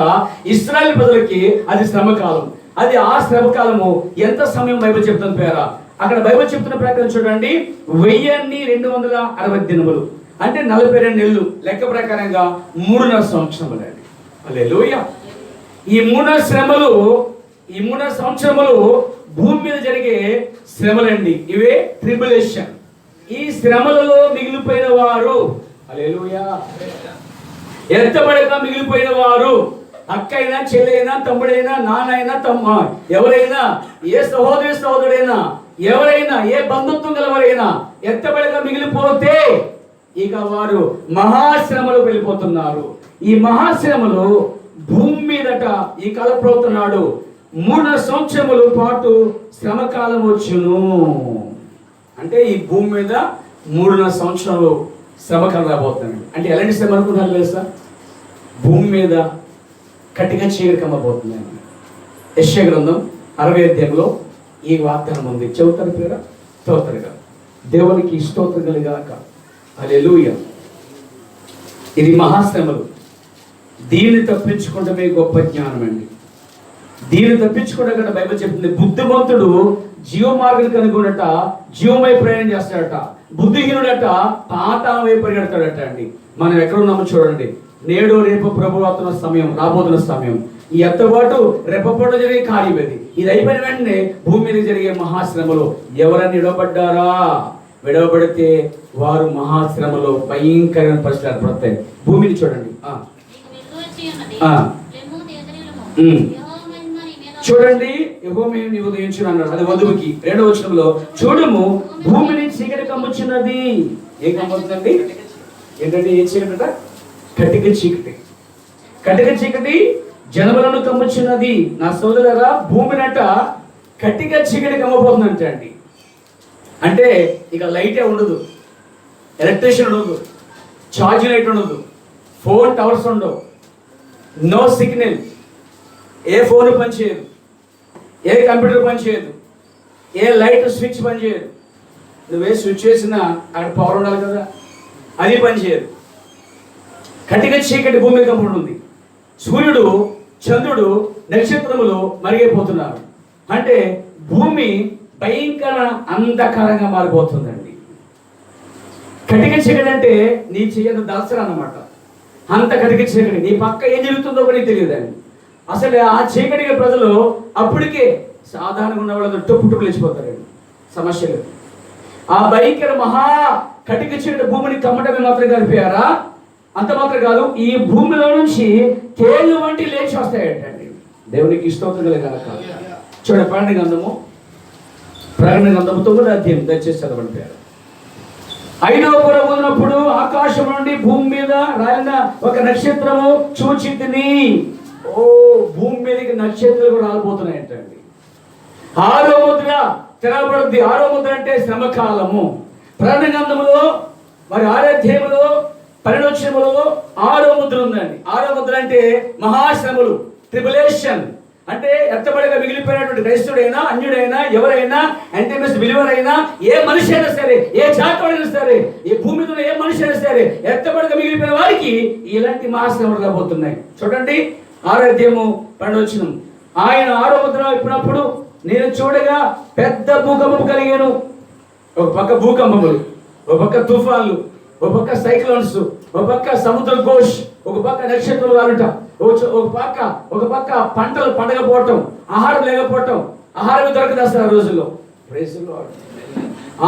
S1: ఇశ్రాయేలు ప్రజలకి అది శ్రమకాలం. అది ఆ శ్రమకాలము ఎంత సమయం బైబిల్ చెప్తుంది. పేరా అక్కడ బైబిల్ చెప్తున్న ప్రకారం చూడండి 1260 దినములు అంటే 42 నెలలు లెక్క ప్రకారంగా 3.5 సంవత్సరములు అండి. హల్లెలూయా. ఈ 3.5 సంవత్సరములు భూమి మీద జరిగే శ్రమలండి. ఇవే ట్రిబులేషన్. ఈ శ్రమలలో మిగిలిపోయిన వారు హల్లెలూయా ఎత్తబడక మిగిలిపోయిన వారు, అక్కైనా చెల్లైనా తమ్ముడైనా నాన్నైనా ఎవరైనా ఏ సహోదరుడైనా ఎవరైనా ఏ బంధుత్వం గలవరైనా ఎత్తబడక మిగిలిపోతే ఇక వారు మహాశ్రమలు వెళ్ళిపోతున్నారు. ఈ మహాశ్రమలు భూమి మీదట ఈ కాల ప్రభుత్వనాడు 3 సంవత్సరముల పాటు శ్రమకాలం వచ్చును. అంటే ఈ భూమి మీద 3.5 సంవత్సరాలు శ్రమకాలం రాబోతున్నాడు. అంటే ఎలాంటి శ్రమ అనుకుంటున్నారు తెలుసా? భూమి మీద కట్టిగా చీకటి కమ్మబోతున్నాను. యెషయా గ్రంథం 60వ అధ్యాయంలో ఈ వాగ్దానం ఉంది. చెబుతారు పేరా స్తోత్రంగా. దేవునికి స్తోత్రం కలుగాక. హల్లెలూయా. ఇది మహాశ్రమలు. దీన్ని తప్పించుకుంటే గొప్ప జ్ఞానం అండి. దీన్ని తప్పించుకోవడం బైబిల్ చెప్తుంది బుద్ధిమంతుడు జీవ మార్గం కనుగొనట జీవమై ప్రయాణం చేస్తాడట, బుద్ధిహీనుడట పాతాళం వైపు పరిగెడతాడట అండి. మనం ఎక్కడ ఉన్నామో చూడండి. నేడు రేపు ప్రభు వస్తున్న సమయం, రాబోతున్న సమయం. ఈ ఎత్తబాటు రెప్పపాటు జరిగే కార్యం ఇది అయిపోయిన వెంటనే భూమి మీద జరిగే మహాశ్రమలో ఎవరన్నా విడవబడ్డారా? విడవబడితే వారు మహాశ్రమలో భయంకరమైన పరిస్థితులు ఏర్పడతాయి. భూమిని చూడండి, చూడండి, యెహోవా నీవు ఉదయించును అన్నాడు. అది వధువుకి. 2వ వచనంలో చూడుము భూమిని చీకటి కమ్ముచున్నది. ఏం కమ్ముతుందండి? ఏంటంటే ఏ చీకట? కటిక చీకటి. కటిక చీకటి జనములను కమ్ముచున్నది. నా సోదరులారా, భూమినట కటిక చీకటి కమ్మబోతుందంటే అండి. అంటే ఇక లైటే ఉండదు, ఎలక్ట్రిషియన్ ఉండదు, ఛార్జ్ లైట్ ఉండదు, ఫోన్ టవర్స్ ఉండవు, నో సిగ్నల్, ఏ ఫోన్ పనిచేయదు, ఏ కంప్యూటర్ పనిచేయదు, ఏ లైట్ స్విచ్ పనిచేయదు. నువ్వే స్విచ్ వేసినా అక్కడ పవర్ ఉండాలి కదా, అది పనిచేయదు. కటిక చీకటి భూమి కమ్ముడు ఉంది. సూర్యుడు, చంద్రుడు, నక్షత్రములు మరిగైపోతున్నారు. అంటే భూమి భయంకర అంధకారంగా మారిపోతుందండి. కటిక చీకటి అంటే నీ చెయ్యను దసరా అన్నమాట. అంత కటిక చీకటి, నీ పక్క ఏం జరుగుతుందో కూడా తెలియదండి. అసలు ఆ చీకటిగా ప్రజలు అప్పటికే సాధారణంగా ఉన్న వాళ్ళతో టొప్పు లేచిపోతారండి సమస్యలు. ఆ భయంకర మహా కటిక చీకటి భూమిని కమ్మటమే మాత్రం కలిపారా? అంత మాత్రం కాదు, ఈ భూమిలో నుంచి తేలు వంటి లేచి వస్తాయంటండి. దేవునికి స్తోత్రం కలగాక. చూడండి, ప్రకటన గ్రంథము 9వ అధ్యాయం దయచేసి చదవండి. 5వ పొర ఊదినప్పుడు ఆకాశం నుండి భూమి మీద రాలిన ఒక నక్షత్రము చూచితిని. ఓ, భూమి మీదకి నక్షత్రాలు రాలిపోతున్నాయంటండి. 6వ ముద్ర తెరవబడుద్ది. 6వ ముద్ర అంటే శ్రమకాలము. ప్రకటన గ్రంథములో మరి 6వ అధ్యాయములో 12వ వచనములో 6వ ముద్ర ఉందండి. 6వ ముద్ర అంటే మహాశ్రమలు, ట్రిబులేషన్. అంటే ఎత్తబడిగా మిగిలిపోయినటువంటి క్రైస్తవుడైనా, అన్యుడైనా, ఎవరైనా, ఎంటర్ప్రైజ్ బిలీవర్ అయినా, ఏ మనిషి అయినా సరే, ఏ జాతీయుడైనా సరే, ఏ భూమి మీద ఏ మనిషి అయినా సరే, ఎత్తబడిగా మిగిలిపోయిన వారికి ఇలాంటి మహాశ్రమలు రాబోతున్నాయి. చూడండి, 6వ అధ్యాయము 12వ వచనం. ఆయన 6వ ముద్ర విప్పినప్పుడు నేను చూడగా పెద్ద భూకంపం కలిగాను. ఒక పక్క భూకంపములు, ఒక పక్క తుఫాన్లు, ఒక పక్క సైక్లోన్స్, ఒక పక్క సముద్ర ఘోష్, ఒక పక్క నక్షత్రాలు కాలుట, ఒక పక్క పంటలు పండకపోవటం, ఆహారం లేకపోవటం. ఆహారం దొరకదు అసలు ఆ రోజుల్లో.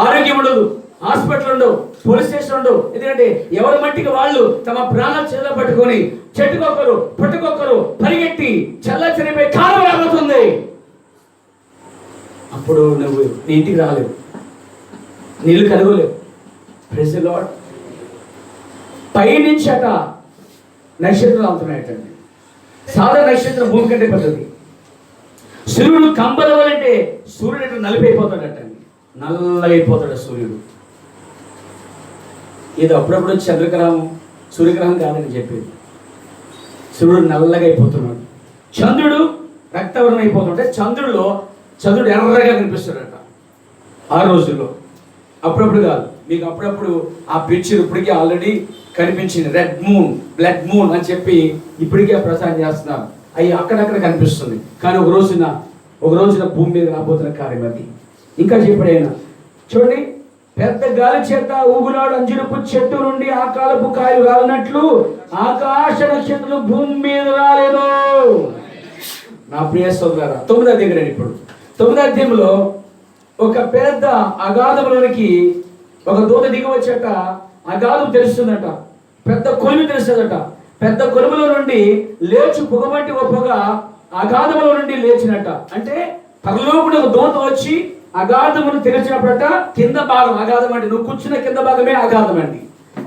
S1: ఆరోగ్యం ఉండదు, హాస్పిటల్ ఉండవు, పోలీస్ స్టేషన్ ఉండవు. ఎందుకంటే ఎవరి మట్టికి వాళ్ళు తమ ప్రాణాలు చేతిలో పట్టుకొని చెట్టుకొక్కరు పుట్టుకొక్కరు పరిగెట్టి చల్లచనిపోయి కాలం రాబోతుంది. అప్పుడు నువ్వు నీ ఇంటికి రాలేవు, నీళ్ళు కలగలేవు. Praise the lord. పైనుంచి అట నక్షత్రాలు అవుతున్నాయటండి. సాధారణ నక్షత్రం భూమి కంటే పెద్దది. సూర్యుడు కంబలవాలంటే సూర్యుడు ఎట్లా నలిపైపోతాడటండి, నల్లగైపోతాడు సూర్యుడు. ఇది అప్పుడప్పుడు చంద్రగ్రహం, సూర్యగ్రహం కాదని చెప్పేది. సూర్యుడు నల్లగా అయిపోతున్నాడు. చంద్రుడు రక్తవర్ణం అయిపోతుంటే చంద్రుడు ఎర్రగా కనిపిస్తాడట ఆ రోజుల్లో. అప్పుడప్పుడు కాదు, మీకు అప్పుడప్పుడు ఆ పిక్చర్ ఇప్పటికే ఆల్రెడీ కనిపించింది. రెడ్ మూన్, బ్లడ్ మూన్ అని చెప్పి ఇప్పటికే ప్రచారం చేస్తున్నారు. అవి అక్కడక్కడ కనిపిస్తుంది. కానీ ఒక రోజున భూమి మీద రాబోతున్న కార్యం అది. ఇంకా చెప్పడైనా చూడండి, పెద్ద గాలి చేత ఊగులాడు అంజురపు చెట్టు నుండి ఆ కాలపు కాయలు రాలినట్లు ఆకాశ నక్షత్రాలు భూమి మీద రాలేదు. నా ప్రియ సోదరులారా, 9వ అధ్యాయం. ఇప్పుడు 9వ అధ్యాయంలో ఒక పెద్ద అగాధంలోనికి ఒక దూత దిగి వచ్చాట. అగాధం తెలుస్తుందట, పెద్ద కొలుము తెలుస్తుందట. పెద్ద కొలుములో నుండి లేచి పొగమంటి ఒక పొగ అగాధములో నుండి లేచినట్ట. అంటే పరలోకుడు ఒక దూత వచ్చి అగాధమును తెరిచినప్పుడట కింద భాగం, అగాధం అంటే నువ్వు కూర్చున్న కింద భాగమే అగాధం అండి.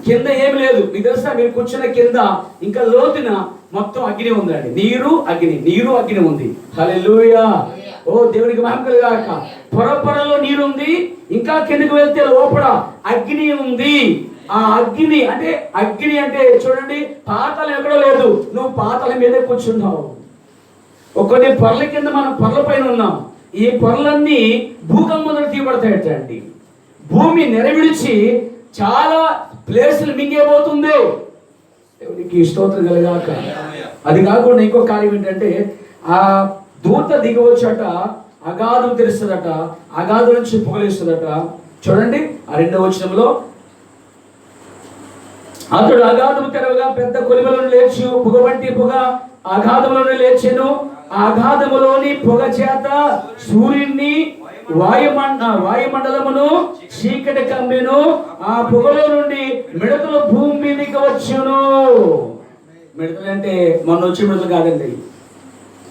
S1: కింద ఏమి లేదు. మీకు తెలుసా, మీరు కూర్చున్న కింద ఇంకా లోతున మొత్తం అగ్ని ఉందండి. నీరు అగ్ని ఉంది. హల్లెలూయా. ఓ దేవునికి మహిమ కలుగాక. పొరలో నీరు ఉంది, ఇంకా కిందకి వెళ్తే లోపల అగ్ని ఉంది. ఆ అగ్ని అంటే చూడండి, పాతాళం ఎక్కడో లేదు, నువ్వు పాతాళం మీదే కూర్చున్నావు. కొన్ని పొరల కింద మనం పొరల పైన ఉన్నాం. ఈ పొరలన్నీ భూకంపంలో తీయబడతాయటండి. భూమి నెరవిడిచి చాలా ప్లేసులు మింగేపోతుంది. దేవునికి స్తోత్రం కలుగాక. అది కాకుండా ఇంకో కార్యం ఏంటంటే, ఆ దూత దిగవచ్చట, అగాధం తెరుస్తుందట, అగాధం నుంచి పొగలేస్తుందట. చూడండి, ఆ 2వ వచనంలో అతడు అగాధము తెరవగా పెద్ద కొలిమలను లేచి పొగ వంటి పొగ అగాధములను లేచెను. అగాధములోని పొగ చేత సూర్యుని వాయుమండలమును చీకటి కమ్మెను. ఆ పొగలో నుండి మిడతలు భూమి మీదకి వచ్చును. మిడతలు అంటే మొన్న వచ్చి మిడతలు కాదండి.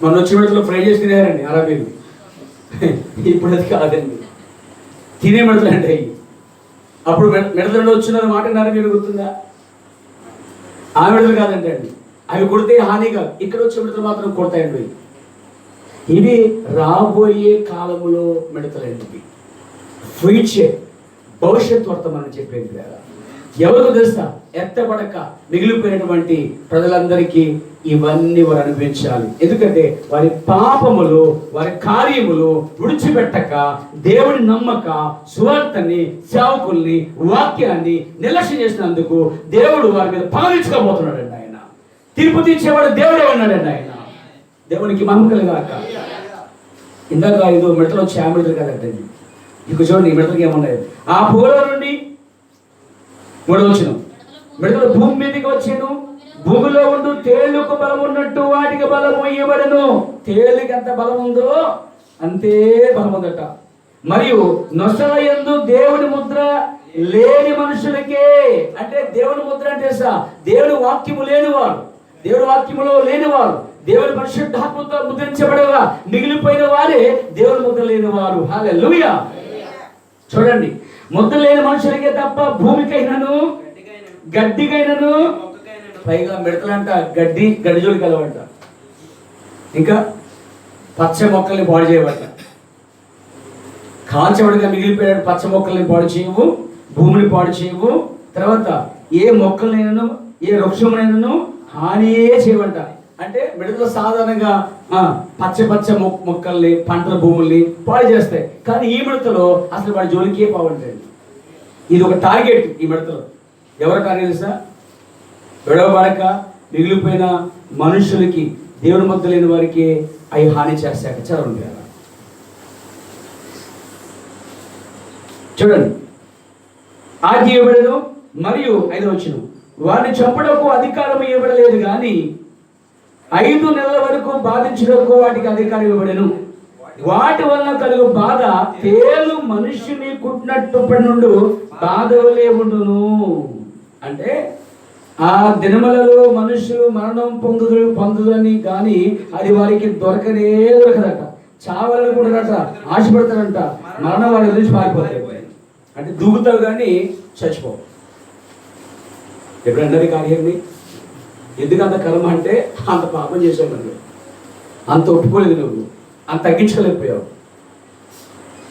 S1: మొన్న వచ్చి మిడతలు ఫ్రై చేసి తినేయారండి అరబీలు. ఇప్పుడు అది కాదండి, తినే మిడతలు అంటే అవి. అప్పుడు మిడతలు వచ్చిన మాట మీరు గుర్తుందా? ఆ మిడతలు కాదండి అండి, అవి కొడితే హానిగా. ఇక్కడ వచ్చే మిడతలు మాత్రం కొడతాయండి. ఇవి రాబోయే కాలంలో మిడతలండి. ఫ్యూచర్, భవిష్యత్ వర్తమానం చెప్పేది కదా. ఎవరికి తెలుసా? ఎత్తబడక మిగిలిపోయినటువంటి ప్రజలందరికీ ఇవన్నీ వారు అనుభవించాలి. ఎందుకంటే వారి పాపములు, వారి కార్యములు విడిచిపెట్టక, దేవుని నమ్మక, సువార్తని, సేవకుల్ని, వాక్యాన్ని నిర్లక్ష్యం చేసినందుకు దేవుడు వారి మీద పాలించుకోబోతున్నాడండి. ఆయన తీర్పు తీర్చేవాడు దేవుడే ఉన్నాడండి. ఆయన దేవునికి మహిమ కలుగాక. ఇందాక ఐదు మిడతలు వచ్చి ఆ మిడతలు కదండి. ఇక చూడండి ఈ మిడతలకి ఏమన్నాయి. ఆ పొగలో నుండి 3వ వచనం, మిడతలు భూమి మీదకి వచ్చాను. భూమిలో ఉండు తేళ్లకు బలం ఉన్నట్టు వాటికి బలం ఇవ్వబడను. తేలికి ఎంత బలం ఉందో అంతే బలం ఉందట. మరియు నొసల యందు దేవుని ముద్ర లేని మనుషులకే, అంటే దేవుని ముద్ర అంటే దేవుని వాక్యము లేనివారు, దేవుని వాక్యములో లేనివారు, దేవుని పరిశుద్ధాత్మతో ముద్రించబడేవా మిగిలిపోయిన వారే దేవుని ముద్ర లేని వారు. హల్లెలూయా. చూడండి, ముద్ర లేని మనుషులకే తప్ప భూమికైనను గడ్డికైనను, పైగా మిడతలంట గడ్డి జోలికి వెళ్ళవంట, ఇంకా పచ్చ మొక్కల్ని పాడు చేయబట్ట, కాల్చబడిగా మిగిలిపోయిన పచ్చ మొక్కల్ని పాడు చేయవు, భూమిని పాడు చేయవు. తర్వాత ఏ మొక్కలైనను ఏ వృక్షమునైనను హానియే చేయవంట. అంటే మిడతలు సాధారణంగా పచ్చ మొక్కల్ని, పంటల భూముల్ని పాడు చేస్తాయి. కానీ ఈ మిడతలో అసలు వాడి జోలికే పోవంటాయి. ఇది ఒక టార్గెట్. ఈ మిడతలు ఎవరు టార్గెట్ తెలుసా? విడవబడక మిగిలిపోయిన మనుషులకి, దేవుని ముద్ర లేని వారికి అవి హాని చేస్తాయట. చదవండి కదా, చూడండి. ఆజ్ఞ ఇవ్వబడను. మరియు 5వ వచనం, వారిని చంపడకు అధికారం ఇవ్వబడలేదు, కానీ 5 నెలల వరకు బాధించడానికి వాటికి అధికారం ఇవ్వబడెను. వాటి వల్ల కలుగు బాధ తేలు మనుష్యుని కుట్టినప్పటి నుండి బాధలే ఉండును. అంటే ఆ దినములలో మనుషులు మరణం పొందుదని కానీ అది వారికి దొరకదట. చావాలని కూడా ఆశపడతారంట. మరణం వాడి గురించి పారిపోతాయి. అంటే దూకుతావు కానీ చచ్చిపోవు. ఎప్పుడు అన్నది కార్యాన్ని ఎందుకు అంత కర్మ అంటే అంత పాపం చేసావు నువ్వు, అంత ఒప్పుకోలేదు నువ్వు, అంత తగ్గించుకోలేకపోయావు,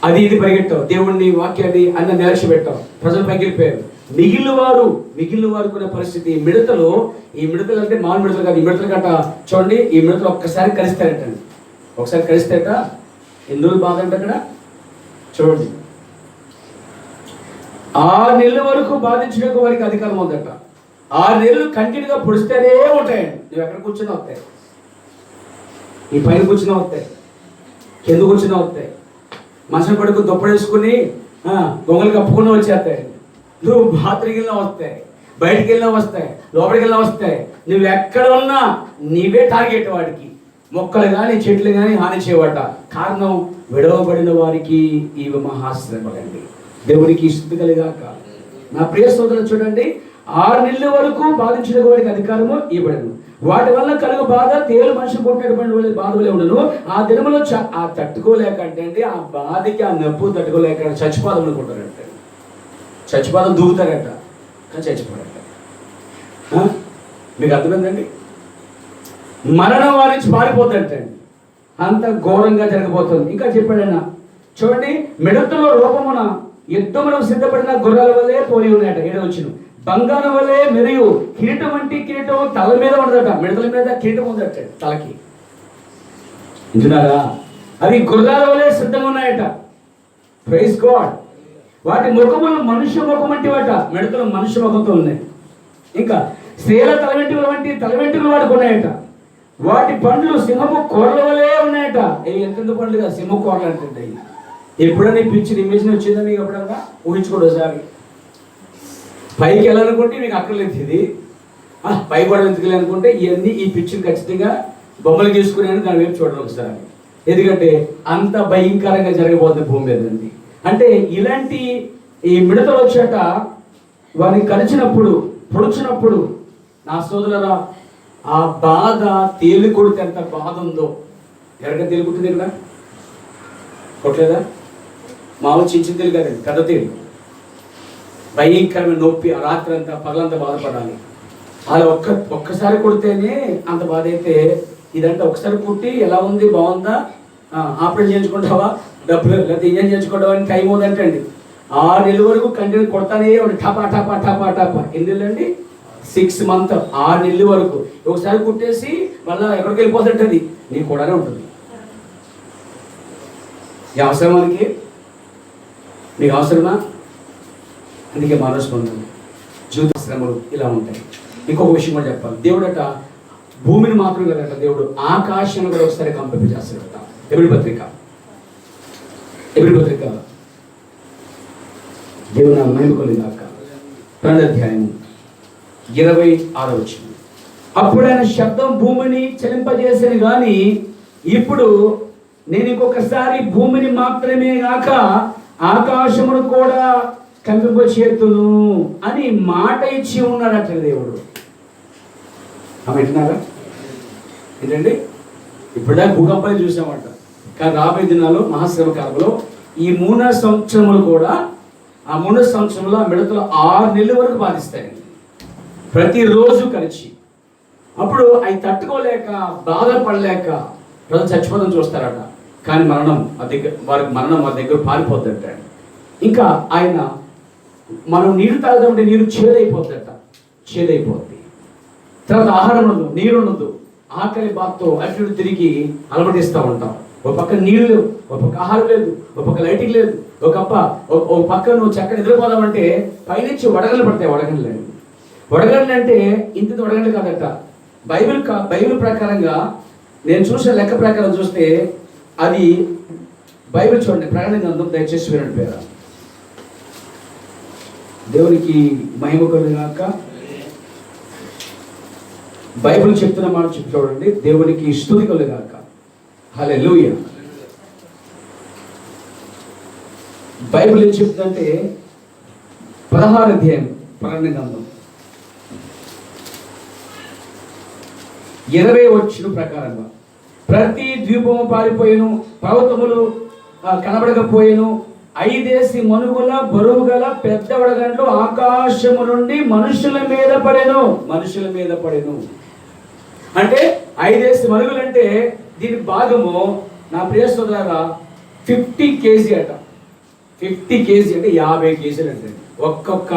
S1: అది ఇది పరిగెట్టావు, దేవుణ్ణి వాక్యాన్ని అన్న నిరాశ పెట్టావు, ప్రజలు పగిలిపోయారు. మిగిలిన వారు కొనే పరిస్థితి. ఈ మిడతలు అంటే మామూలు మిడతలు కాదు. ఈ మిడతలు గంట చూడండి, ఈ మిడతలు ఒక్కసారి కలిస్తారటండి. ఒకసారి కలిస్తేట ఎన్ని రోజులు బాధ అంటే అక్కడ చూడండి. 6 నెలల వరకు బాధించడానికి వారికి అధికారం ఉందట. 6 నెలలు కంటిన్యూగా పొడిస్తేనే ఉంటాయండి. నువ్వు ఎక్కడ కూర్చున్నా వస్తాయి, ఈ పైన కూర్చున్నా వస్తాయి, కింద కూర్చున్నా వస్తాయి, మనుషులు పడుకు దుప్పడేసుకుని గొంగలు కప్పుకుని వచ్చేస్తాయి. నువ్వు బాత్రూమ్కి వెళ్ళినా వస్తాయి, బయటికి వెళ్ళినా వస్తాయి, లోపలికి వెళ్ళినా వస్తాయి. నువ్వు ఎక్కడ ఉన్నా నీవే టార్గెట్ వాడికి. మొక్కలు కానీ చెట్లు కానీ హాని చేయబడ్డ కారణం విడవబడిన వారికి ఇవి మహాశ్రమలండి. దేవునికి స్తుతి కలుగాక. నా ప్రియ సోదరులు చూడండి, 6 నెలల వరకు బాధించిన వారికి అధికారము ఇవ్వబడను. వాటి వల్ల కలుగు బాధ తేలు మనిషి కొట్టినటువంటి బాధలే ఉండను. ఆ దినములో ఆ తట్టుకోలేక అంటే ఆ బాధకి ఆ నొప్పు తట్టుకోలేక చచ్చిపోదాం అనుకుంటారంట. చచ్చిపోదాం దూకుతారట, కానీ చచ్చిపోరట. మీకు అర్థమైందండి? మరణం వారి నుంచి పారిపోతాడండి. అంత ఘోరంగా జరగబోతుంది. ఇంకా చెప్పాడైనా చూడండి, మిడతలో రూపమున యుద్ధములకు సిద్ధపడిన గుర్రాల వల్లే పోయి ఉన్నాయట. 7వ వచనం, బంగారం వల్లే మరియు కిరీటం వంటి కిరీటం తల మీద ఉండదట. మిడతల మీద కిరీటం ఉందట తలకి. వింటున్నారా? అవి గుర్రాల వల్లే సిద్ధంగా ఉన్నాయట. Praise God. వాటి ముఖములు మనుష్య ముఖం వంటి వాట. మిడతలు మనుష్య ముఖంతో ఉన్నాయి. ఇంకా స్త్రీల తలవెంట్రుకల వంటి తలవెంట్రుకలు వాటికి ఉన్నాయట. వాటి పండ్లు సింహపు కూరల వలే ఉన్నాయట. ఎంతెంత పండ్లుగా సింహ కూరలు అంటే ఎప్పుడైనా పిచ్చి ఇమేజిన్ వచ్చిందా మీకు? ఎప్పుడన్నా ఊహించుకోండి ఒకసారి. పైకి వెళ్ళాలనుకుంటే మీకు అక్కర్లేదు ఇది, పై గొడవ ఎందుకు అనుకుంటే ఇవన్నీ ఈ పిక్చర్ ఖచ్చితంగా బొమ్మలు గీసుకుని దాని వైపు చూడండి ఒకసారి. ఎందుకంటే అంత భయంకరంగా జరగబోతుంది భూమి మీద అండి. అంటే ఇలాంటి ఈ మిడతలు వచ్చాక వారిని కలిసినప్పుడు పొడిచినప్పుడు నా సోదరులారా ఆ బాధ తేలికొడితే ఎంత బాధ ఉందో. ఎవరికైనా తేలికొట్టింది ఇక్కడ కొట్టలేదా? మామూలు చిన్న తేలి కాదండి, పెద్ద తేలి. భయంకరమైన నొప్పి, ఆ రాత్రి అంతా పగలంతా బాధపడాలి. అలా ఒక్కసారి కొడితేనే అంత బాధ అయితే ఇదంటే ఒకసారి కుట్టి ఎలా ఉంది బాగుందా, ఆపరేషన్ చేయించుకుంటావా, డబ్బులు లేకపోతే ఇంజన్ చేయించుకుంటావా అని టైం ఉందంటే అండి 6 నెలల వరకు కంటిన్యూ కొడతానే టాపా టాపా టాపా టాపా. ఎన్ని నెలలు అండి? 6 మంత్, 6 నెలల వరకు. ఒకసారి కుట్టేసి మళ్ళీ ఎక్కడికి వెళ్ళిపోతుంటే అది నీకు కూడానే ఉంటుంది. ఈ అవసరమానికి నీకు అవసరమా? అందుకే మానవస్పందన జీవిత శ్రమలు ఇలా ఉంటాయి. ఇంకొక విషయం కూడా చెప్పాలి. దేవుడట భూమిని మాత్రం కదట, దేవుడు ఆకాశాన్ని కూడా ఒకసారి కంపేర్ చేస్తాడట. ఎబ్రీ పత్రిక దేవుని మహిమ కొలిగాక 2వ అధ్యాయం 26వ వచనం. అప్పుడు ఆయన శబ్దం భూమిని చలింపజేసేది కానీ ఇప్పుడు నేను ఇంకొకసారి భూమిని మాత్రమే కాక ఆకాశమును కూడా కంపింపచేతును అని మాట ఇచ్చి ఉన్నాడట దేవుడు. వింటున్నారా? ఏంటండి, ఇప్పుడే భూకంపాలు చూసామంట. కానీ రాబోయే దినాల్లో మహాశ్రమ కాలంలో ఈ 3 సంవత్సరములు కూడా, ఆ 3 సంవత్సరంలో ఆ మిడతలు 6 నెలల వరకు బాధిస్తాయండి, ప్రతిరోజు కలిసి. అప్పుడు అవి తట్టుకోలేక బాధపడలేక ప్రజలు చచ్చిపోతాం చూస్తారట. కానీ మరణం వారి దగ్గర పారిపోద్దట. ఇంకా ఆయన మనం నీరు తాగుదామంటే నీరు చేదైపోద్ది. తర్వాత ఆహారం ఉండదు, నీరు ఉండదు, ఆకలి బాధతో అటు తిరిగి అలమటిస్తూ ఉంటాం. ఒక పక్క నీళ్ళు లేవు, ఒక పక్క ఆహారం లేదు, ఒక పక్క లైటింగ్ లేదు, ఒక పక్క నువ్వు చక్కగా నిద్రపోదామంటే పైనుంచి వడగళ్ళు పడతాయి. వడగళ్ళు అంటే ఇంత వడగళ్ళు కాదట. బైబిల్ ప్రకారంగా నేను చూసిన లెక్క ప్రకారం చూస్తే అది బైబిల్ చూడండి, ప్రకటన గ్రంథం దయచేసి వినండి పేర. దేవునికి మహిమ కలుగుగాక. బైబిల్ చెప్తున్న మాట చెప్పి చూడండి, దేవునికి స్తుతి కలుగుగాక. హల్లెలూయా. బైబిల్ ఏం చెప్తుందంటే 16వ అధ్యాయం ప్రకటన గ్రంథం 20వ వచనం ప్రకారంగా ప్రతి ద్వీపము పారిపోయేను, పర్వతములు కనబడకపోయేను, 5 మనుగుల బరువు గల పెద్ద వడగండ్లు ఆకాశము నుండి మనుషుల మీద పడెను. అంటే 5 మనుగులు అంటే దీని భాగము నా ప్రియ సోదరా 50 kg అట. 50 kg అంటే 50 kg అంటే ఒక్కొక్క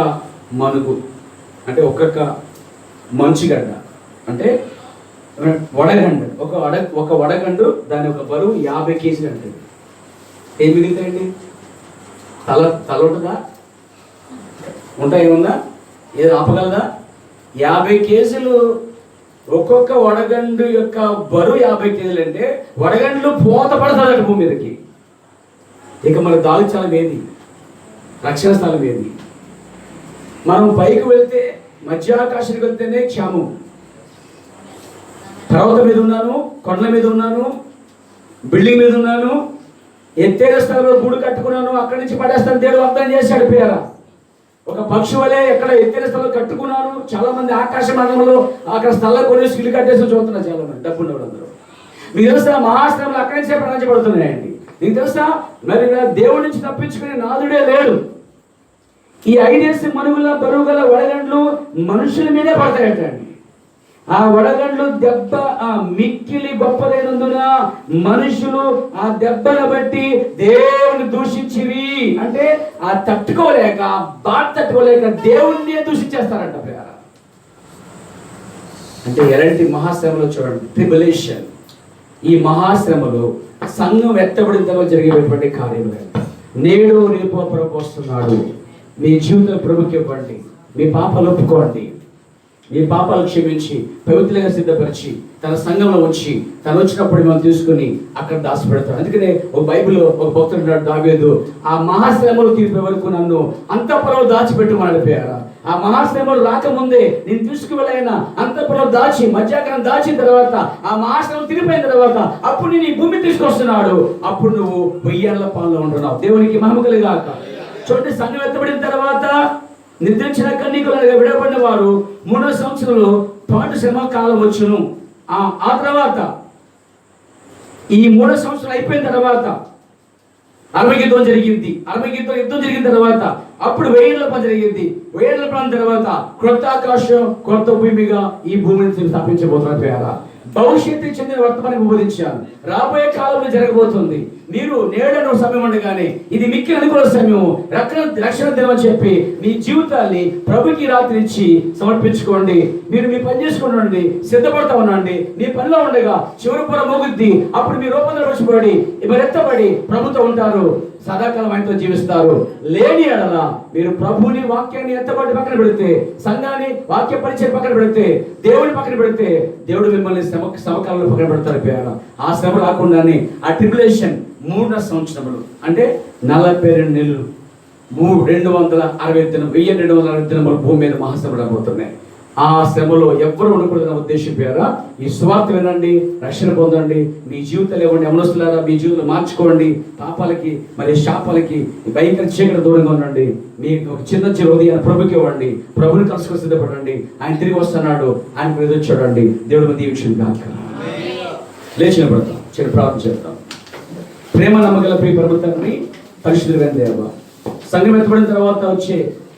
S1: మనుగు అంటే ఒక్కొక్క మంచుగడ్డ అంటే వడగండు. ఒక వడగండు దాని ఒక బరువు 50 kg అంటే ఏం మిగులుతాయండి? తల ఉంటుందా? ఏముందా? ఏదో ఆపగలదా? 50 kg ఒక్కొక్క వడగండు యొక్క బరువు 50 kg అంటే వడగండ్లు పోత పడతాడట భూమి మీదకి. ఇక మన దాగు స్థలం ఏది? రక్షణ స్థలం ఏది? మనం పైకి వెళ్తే మధ్యాకాశానికి వెళ్తేనే క్షేమం. పర్వతం మీద ఉన్నాను, కొండల మీద ఉన్నాను, బిల్డింగ్ మీద ఉన్నాను, ఎత్తైన స్థలంలో గూడు కట్టుకున్నాను, అక్కడి నుంచి పడేస్తాను దేవుడు వాగ్దానం చేశాడు. పేరా ఒక పక్షి వలె ఎక్కడ ఎత్తైన స్థలంలో కట్టుకున్నాను. చాలా మంది ఆకాశ మండలంలో అక్కడ స్థలం కొనేసి ఇల్లు కట్టేసి చూస్తున్నారు చాలా మంది డబ్బు ఉన్నవాళ్ళందరూ. మీకు తెలుసా మహాశ్రమలు అక్కడి నుంచే ప్రకటించబడుతున్నాయండి. నీకు తెలుసా మరి దేవుడి నుంచి తప్పించుకునే నాదుడే లేడు. ఈ 5 మనుగుల బరువు గల వడగండ్లు మనుషుల మీదే పడతాయటండి. ఆ వడగండ్లు దెబ్బ మిక్కిలి గొప్పదైనందున మనుషులు ఆ దెబ్బను బట్టి దేవుని దూషించివి. అంటే ఆ తట్టుకోలేక బాధ తట్టుకోలేక దేవుణ్ణి దూషించేస్తారంట. అంటే ఎలాంటి మహాశ్రమలో చూడండి, ట్రిబులేషన్. ఈ మహాశ్రమలో సంఘం ఎత్తబడిన తర్వాత జరిగేటువంటి కార్యములు. నేడు రేపు ప్రభు వస్తున్నాడు. మీ జీవితం ప్రభుకి ఇవ్వండి, మీ పాపాలు ఒప్పుకోండి, మీ పాపాలు క్షమించి పవిత్రంగా సిద్ధపరిచి తన సంఘంలో వచ్చి తను వచ్చినప్పుడు మనం తీసుకుని అక్కడ దాచిపెడతాడు. అందుకనే ఒక బైబిల్లో ఒక భక్తుడు దావీదు ఆ మహాశ్రమలు తీర్పే వరకు నన్ను అంతఃపురంలో దాచిపెట్టమని అడిపారా. ఆ మహాశ్రమలు రాకముందే నేను తీసుకువెళ్ళైన అంతఃపురం దాచి మధ్యాహ్నం దాచిన తర్వాత ఆ మహాశ్రమం తిరిగిపోయిన తర్వాత అప్పుడు నేను ఈ భూమి తీసుకొస్తున్నాడు. అప్పుడు నువ్వు 1000 ఏళ్ల పాలన ఉంటున్నావు. దేవునికి మహిమ కలుగాక. చూడండి, సంఘం ఎత్తబడిన తర్వాత నిర్దించిన కన్యకులుగా విడబడిన వారు 3వ సంవత్సరంలో పాటు శ్రమ కాలం వచ్చును. ఆ తర్వాత ఈ 3వ సంవత్సరం అయిపోయిన తర్వాత అర్మగెద్దోను జరిగింది. అర్మగెద్దోను యుద్ధం జరిగిన తర్వాత అప్పుడు 1000 ఏళ్ల పని జరిగింది. 1000 ఏళ్ల పని తర్వాత క్రొత్త ఆకాశం కొత్త భూమిగా ఈ భూమిని స్థాపించబోతున్న పేర భవిష్యత్తు చెందిన వర్తమానం బోధించాను. రాబోయే కాలంలో జరగబోతుంది. మీరు నేడను సమయం ఉండగానే ఇది మిక్కిలి అనుకూల సమయం, రక్షణ దినం అని చెప్పి మీ జీవితాన్ని ప్రభుకి రాత్రి ఇచ్చి సమర్పించుకోండి. మీరు మీ పని చేసుకుంటుండండి, సిద్ధపడతా ఉండండి. మీ పనిలో ఉండగా చివరి పొర మోగుద్ది. అప్పుడు మీ రూపొందబడి మరి ఎత్తబడి ప్రభుతో ఉంటారు, సదాకాలం ఆయనతో జీవిస్తారు. లేని ఎడల మీరు ప్రభుని వాక్యాన్ని ఎత్తబడి పక్కన పెడితే, సంఘాన్ని వాక్య పరిచయం పక్కన పెడితే, దేవుని పక్కన పెడితే, దేవుడు మిమ్మల్ని సమకాలంలో పక్కన పెడతారు పేర. ఆ శ్రమ రాకుండానే ఆ ట్రిబులేషన్ 3 సంవత్సరములు అంటే 42 నెలలు 1260 దినములు భూమి మీద మహాశ్రమ రాబోతున్నాయి. ఆ శ్రమలో ఎవ్వరు ఉండకూడదన్న ఉద్దేశం పేర ఈ సువార్త వినండి, రక్షణ పొందండి. మీ జీవితాలు ఇవ్వండి. యవనస్తులారా, మీ జీవితం మార్చుకోండి. పాపాలకి మరి శాపాలకి భయంకర చీకటి దూరంగా ఉండండి. మీకు ఒక చిన్న హృదయాన్ని ప్రభుకి ఇవ్వండి. ప్రభుని కలుసుకొని సిద్ధపడండి. ఆయన తిరిగి వస్తున్నాడు. ఆయన ఎదురు చూడండి. దేవుడి మీద దీవించింది కాక. లేచిన పడతాం, చిన్న ప్రార్థన చేద్దాం. ప్రేమ నమ్మగల ప్రియ ప్రభుత్వాన్ని పరిశుద్ధులైన దేవ, సంఘం ఎత్తబడిన తర్వాత వచ్చే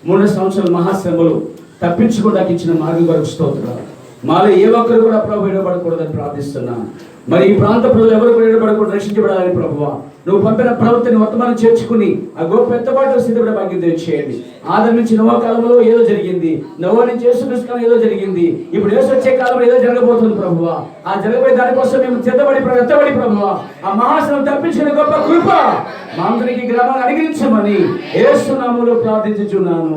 S1: 3 సంవత్సరాల మహాశ్రమలు తప్పించుకోవడానికి ఇచ్చిన మార్గం కొరకు స్తోత్రాలు. మాలో ఏ ఒక్కరు కూడా ప్రభు విడబడకూడదని ప్రార్థిస్తున్నాను. మరి ఈ ప్రాంత ప్రజలు ఎవరు కూడా విడబడకూడదు, రక్షించబడాలని ప్రభువా నువ్వు పంపిన ప్రవృత్తిని వర్తమానం చేర్చుకుని ఆ గొప్ప ఎత్తబాటులో సిద్ధపడే భాగ్యం చేయండి. ఆది నుంచి నోవా కాలంలో ఏదో జరిగింది, నోవా నుంచి యేసుక్రీస్తు కాలం ఏదో జరిగింది, ఇప్పుడు యేసు వచ్చే కాలంలో ఏదో జరగబోతుంది ప్రభువా. ఆ జరగబోయే దానికోసం మేము ఎత్తబడి ప్రభువా ఆ మహాశ్రమం తప్పించిన గొప్ప కృప మా అందరికి గ్రామాన్ని అనుగ్రహించమని యేసు నామములో ప్రార్థించుచున్నాను.